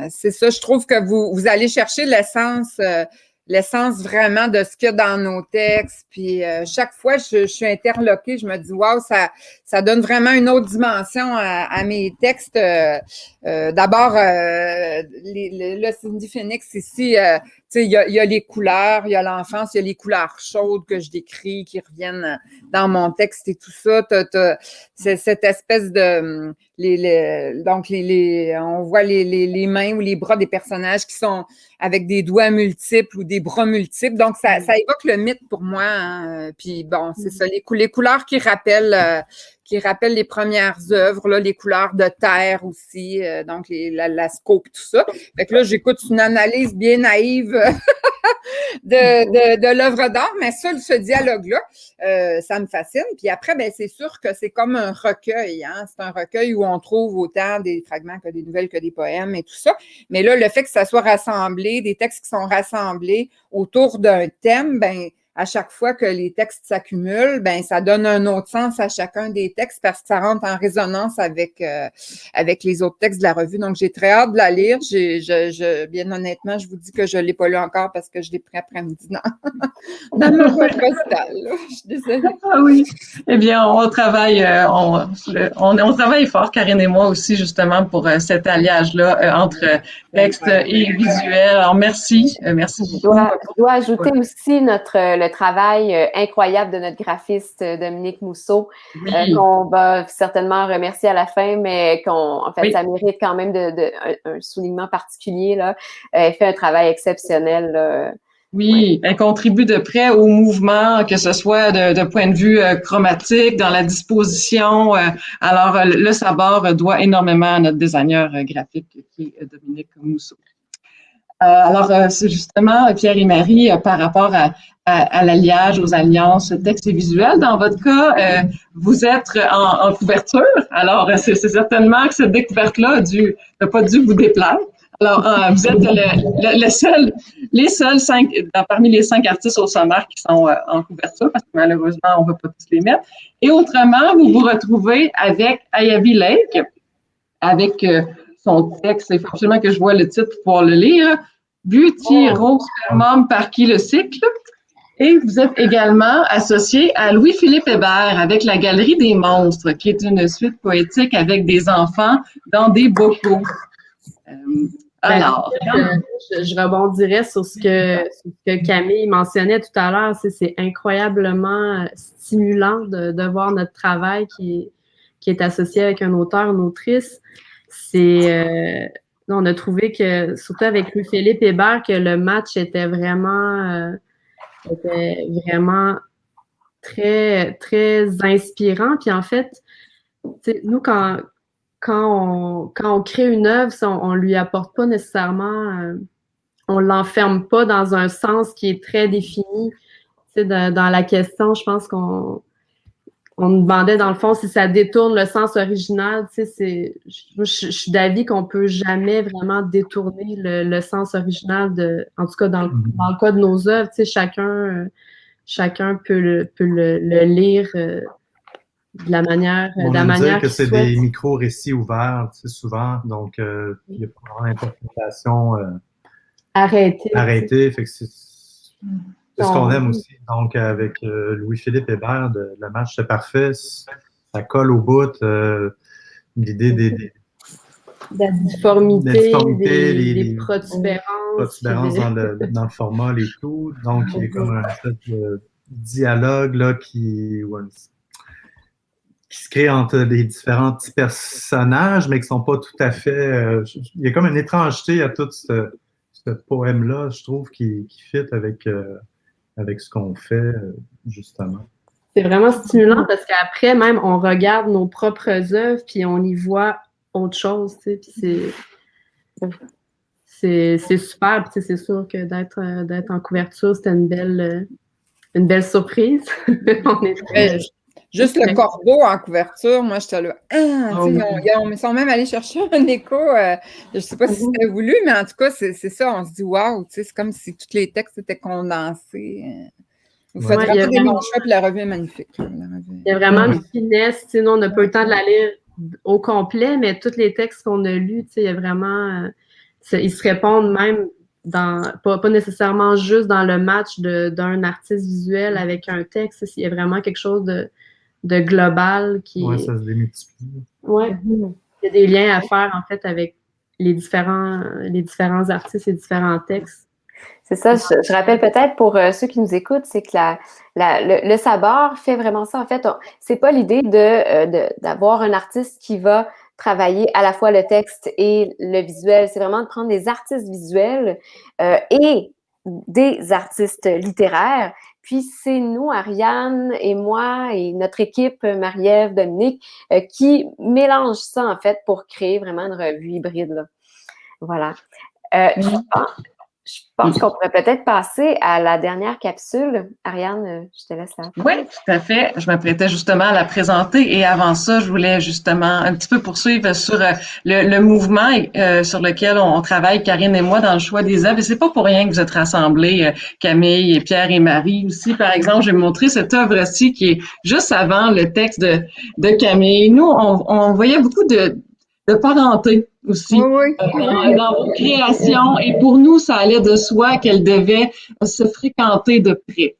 c'est ça, je trouve que vous allez chercher l'essence vraiment de ce qu'il y a dans nos textes. Puis chaque fois, je suis interloquée, je me dis, waouh, ça donne vraiment une autre dimension à mes textes. D'abord, le Cindy Phoenix ici, il y a les couleurs, il y a l'enfance, il y a les couleurs chaudes que je décris qui reviennent dans mon texte et tout ça. C'est cette espèce de... on voit les mains ou les bras des personnages qui sont avec des doigts multiples ou des bras multiples. Donc, ça évoque le mythe pour moi. Hein. Puis bon, c'est ça, les couleurs qui rappellent les premières œuvres, là, les couleurs de terre aussi, donc la scope, tout ça. Fait que là, j'écoute une analyse bien naïve de l'œuvre d'art, mais ça, ce dialogue-là, ça me fascine. Puis après, ben c'est sûr que c'est comme un recueil. Hein? C'est un recueil où on trouve autant des fragments que des nouvelles, que des poèmes et tout ça. Mais là, le fait que ça soit rassemblé, des textes qui sont rassemblés autour d'un thème, ben à chaque fois que les textes s'accumulent, ben ça donne un autre sens à chacun des textes parce que ça rentre en résonance avec les autres textes de la revue. Donc, j'ai très hâte de la lire. Bien honnêtement, je vous dis que je ne l'ai pas lu encore parce que je l'ai pris après-midi dans ma boîte postale. Je suis désolée. Ah oui. Eh bien, on travaille fort, Karine et moi aussi, justement, pour cet alliage-là entre texte et visuel. Alors, merci. Merci beaucoup. Je dois ajouter aussi le travail incroyable de notre graphiste Dominique Mousseau, qu'on va certainement remercier à la fin, mais ça mérite quand même un soulignement particulier, là. Elle fait un travail exceptionnel, là. Oui, elle contribue de près au mouvement, que ce soit de point de vue chromatique, dans la disposition. Alors, le Sabord doit énormément à notre designer graphique qui est Dominique Mousseau. Alors, c'est justement, Pierre et Marie, par rapport à l'alliage, aux alliances texte et visuel. Dans votre cas, vous êtes en couverture. Alors, c'est certainement que cette découverte-là n'a pas dû vous déplaire. Alors, vous êtes les seuls 5, parmi les 5 artistes au sommaire qui sont en couverture, parce que malheureusement, on ne va pas tous les mettre. Et autrement, vous vous retrouvez avec Ayavi Lake, avec son texte. Il faut absolument que je vois le titre pour pouvoir le lire. Butyrosphaermum par qui le cycle. Et vous êtes également associé à Louis-Philippe Hébert avec la Galerie des monstres, qui est une suite poétique avec des enfants dans des bocaux. Alors, je rebondirais sur ce que Camille mentionnait tout à l'heure. C'est incroyablement stimulant de voir notre travail qui est associé avec un auteur, une autrice. On a trouvé que, surtout avec Louis-Philippe Hébert, que le match était vraiment très, très inspirant. Puis en fait, nous, quand on crée une œuvre, on lui apporte pas nécessairement, on l'enferme pas dans un sens qui est très défini. Dans la question, je pense qu'on nous demandait dans le fond si ça détourne le sens original. Je suis d'avis qu'on peut jamais vraiment détourner le sens original en tout cas dans le cas de nos œuvres. Chacun chacun peut le lire de la manière, On de la aime manière dire que qu'il c'est souhaite. des micro-récits ouverts, tu sais, souvent, donc il n'y a pas vraiment d'interprétation arrêtée. Fait que c'est ce qu'on aime aussi. Donc, avec Louis-Philippe Hébert de La Marche, c'est parfait. Ça colle au bout. L'idée La difformité, des les protubérances. protubérances dans le format, les tout. Donc, il y a comme un espèce de dialogue là, qui se crée entre les différents petits personnages, mais qui sont pas tout à fait... il y a comme une étrangeté à tout ce poème-là, je trouve, qui fit avec ce qu'on fait, justement. C'est vraiment stimulant parce qu'après, même, on regarde nos propres œuvres puis on y voit autre chose, tu sais, puis c'est super, puis tu sais, c'est sûr que d'être en couverture, c'était une belle surprise. On est très... Juste le corbeau en couverture, moi, j'étais là. Ils sont même allés chercher un écho. Je ne sais pas si c'était voulu, mais en tout cas, c'est ça. On se dit, waouh, c'est comme si tous les textes étaient condensés. Vous faites vraiment des bons choix, puis la revue est magnifique. Il y a vraiment une finesse. Sinon, on n'a pas eu le temps de la lire au complet, mais tous les textes qu'on a lus, il y a vraiment. Ils se répondent même pas nécessairement juste dans le match d'un artiste visuel avec un texte. Il y a vraiment quelque chose de global qui. Oui, ça se démultiplie. Oui. Il y a des liens à faire, en fait, avec les différents artistes et différents textes. C'est ça, je rappelle peut-être pour ceux qui nous écoutent, c'est que le Sabord fait vraiment ça. En fait, c'est pas l'idée d'avoir un artiste qui va travailler à la fois le texte et le visuel. C'est vraiment de prendre des artistes visuels et des artistes littéraires. Puis c'est nous, Ariane et moi et notre équipe, Marie-Ève, Dominique, qui mélange ça en fait pour créer vraiment une revue hybride, là. Voilà. Je pense qu'on pourrait peut-être passer à la dernière capsule. Ariane, je te laisse là. Oui, tout à fait. Je m'apprêtais justement à la présenter et avant ça, je voulais justement un petit peu poursuivre sur le mouvement sur lequel on travaille, Karine et moi, dans le choix des œuvres. Et c'est pas pour rien que vous êtes rassemblés, Camille et Pierre et Marie aussi. Par exemple, je vais vous montrer cette œuvre-ci qui est juste avant le texte de Camille. Nous, on voyait beaucoup de parenté aussi dans vos créations. Et pour nous, ça allait de soi qu'elles devaient se fréquenter de près.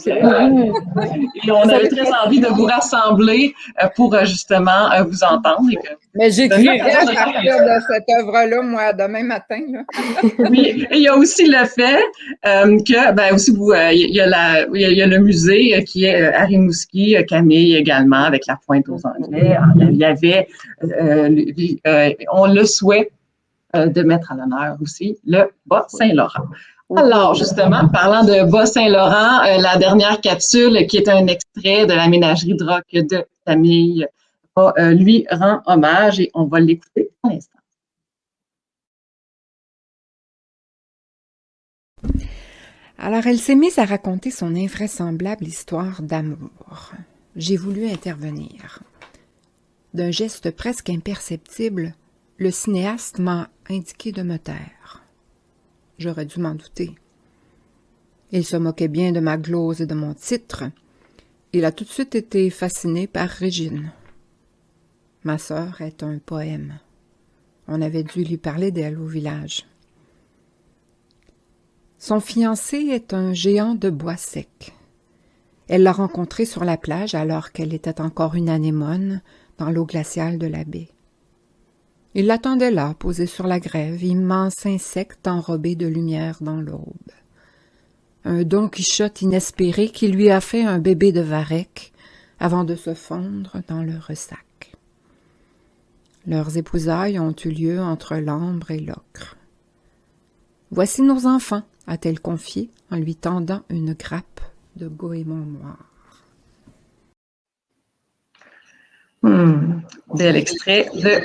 Et on avait très envie de vous rassembler pour justement vous entendre. Mais j'écrirai à partir de cette œuvre-là, moi, demain matin. Là. Oui, et il y a aussi le fait que, ben aussi, il y a le musée qui est à Rimouski, Camille également, avec la pointe aux Anglais. Il y avait, on le souhaite de mettre à l'honneur aussi, le Bas-Saint-Laurent. Alors, justement, parlant de Bas-Saint-Laurent, la dernière capsule, qui est un extrait de la ménagerie de rock de Camille, lui rend hommage et on va l'écouter à l'instant. Alors, elle s'est mise à raconter son invraisemblable histoire d'amour. J'ai voulu intervenir. D'un geste presque imperceptible, le cinéaste m'a indiqué de me taire. J'aurais dû m'en douter. Il se moquait bien de ma glose et de mon titre. Il a tout de suite été fasciné par Régine. Ma sœur est un poème. On avait dû lui parler d'elle au village. Son fiancé est un géant de bois sec. Elle l'a rencontré sur la plage alors qu'elle était encore une anémone dans l'eau glaciale de la baie. Il l'attendait là, posé sur la grève, immense insecte enrobé de lumière dans l'aube. Un Don Quichotte inespéré qui lui a fait un bébé de varech avant de se fondre dans le ressac. Leurs épousailles ont eu lieu entre l'ambre et l'ocre. « Voici nos enfants », a-t-elle confié en lui tendant une grappe de goémon noir. Bel extrait de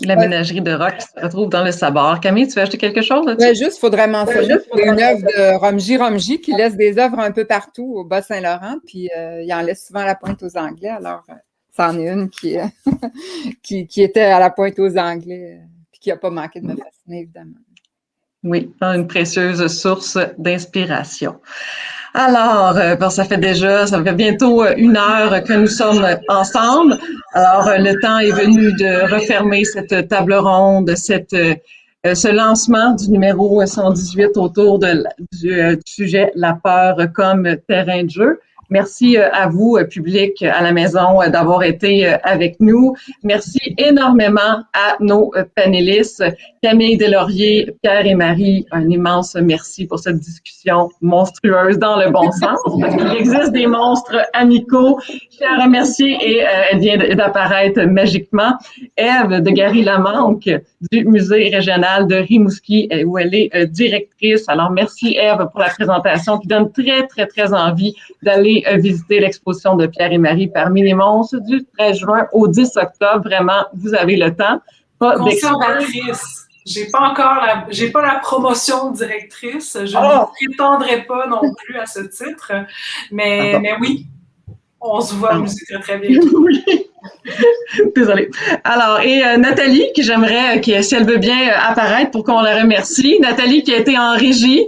la ménagerie de rock qui se retrouve dans le Sabord. Camille, tu veux ajouter quelque chose là-dessus? Ouais, juste, il faudrait mentionner une œuvre de Romji qui laisse des œuvres un peu partout au Bas-Saint-Laurent, puis il en laisse souvent à la pointe aux Anglais. Alors, ça en est une qui était à la pointe aux Anglais, puis qui n'a pas manqué de me fasciner, évidemment. Oui, une précieuse source d'inspiration. Alors, ça fait bientôt 1 heure que nous sommes ensemble. Alors, le temps est venu de refermer cette table ronde, ce lancement du numéro 118 autour du sujet La peur comme terrain de jeu. Merci à vous, public à la maison, d'avoir été avec nous. Merci énormément à nos panélistes, Camille Deslauriers, Pierre et Marie. Un immense merci pour cette discussion monstrueuse dans le bon sens, parce qu'il existe des monstres amicaux. Je tiens à remercier, et elle vient d'apparaître magiquement, Ève de Gary-Lamanque du Musée régional de Rimouski, où elle est directrice. Alors, merci Ève pour la présentation qui donne très, très, très envie d'aller visiter l'exposition de Pierre et Marie Parmi les monstres du 13 juin au 10 octobre. Vraiment, vous avez le temps. Conservatrice. J'ai pas la promotion de directrice. Je ne prétendrai pas non plus à ce titre. Mais oui, on se voit au musée très, très bien. Oui. Désolée. Alors, et Nathalie, que j'aimerais, si elle veut bien apparaître pour qu'on la remercie. Nathalie qui a été en régie.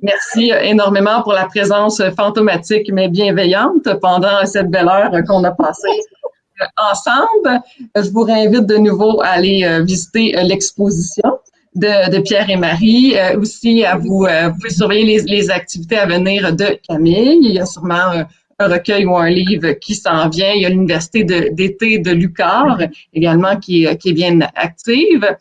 Merci énormément pour la présence fantomatique mais bienveillante pendant cette belle heure qu'on a passée ensemble. Je vous réinvite de nouveau à aller visiter l'exposition de Pierre et Marie. Aussi, vous pouvez surveiller les activités à venir de Camille. Il y a sûrement un recueil ou un livre qui s'en vient. Il y a l'Université d'été de Lucar également qui est bien active.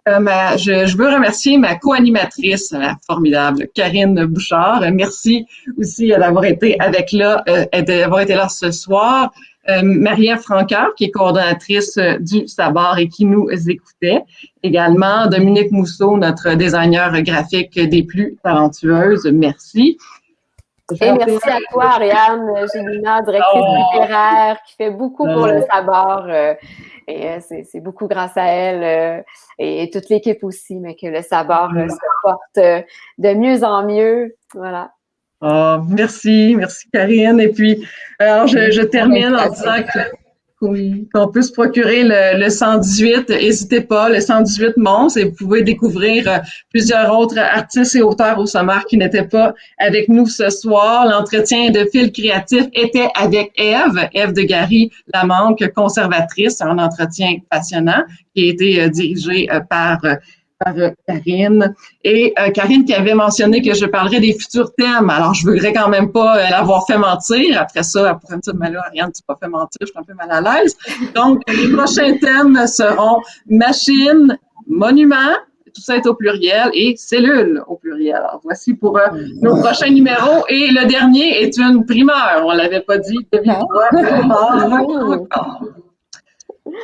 Je veux remercier ma co-animatrice, la formidable Karine Bouchard. Merci aussi d'avoir été d'avoir été là ce soir. Marie-Ève Francoeur, qui est coordonnatrice du Sabord et qui nous écoutait. Également, Dominique Mousseau, notre designer graphique des plus talentueuses. Merci. Et merci à toi, Ariane Gélina, directrice littéraire, qui fait beaucoup pour le Sabord. Et c'est beaucoup grâce à elle et toute l'équipe aussi, mais que le Sabord se porte de mieux en mieux. Voilà. Oh, merci Karine. Et puis, alors je termine en disant qu'on peut se procurer le 118. N'hésitez pas, le 118 monstres, et vous pouvez découvrir plusieurs autres artistes et auteurs au sommaire qui n'étaient pas avec nous ce soir. L'entretien de fil créatif était avec Ève de Gary-Lamanque, conservatrice, un entretien passionnant qui a été dirigé par Karine. Et Karine qui avait mentionné que je parlerais des futurs thèmes. Alors, je ne voudrais quand même pas l'avoir fait mentir. Après ça, elle pourrait me dire, mais là, Ariane, tu m'as fait mentir, je suis un peu mal à l'aise. Donc, les prochains thèmes seront machines, monuments, tout ça est au pluriel, et cellules au pluriel. Alors, voici pour nos prochains numéros. Et le dernier est une primeur. On ne l'avait pas dit depuis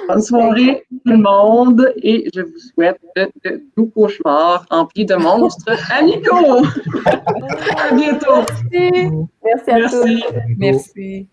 Bonne soirée tout le monde et je vous souhaite de doux cauchemars emplis de monstres amicaux. À bientôt. Merci à tous. Merci.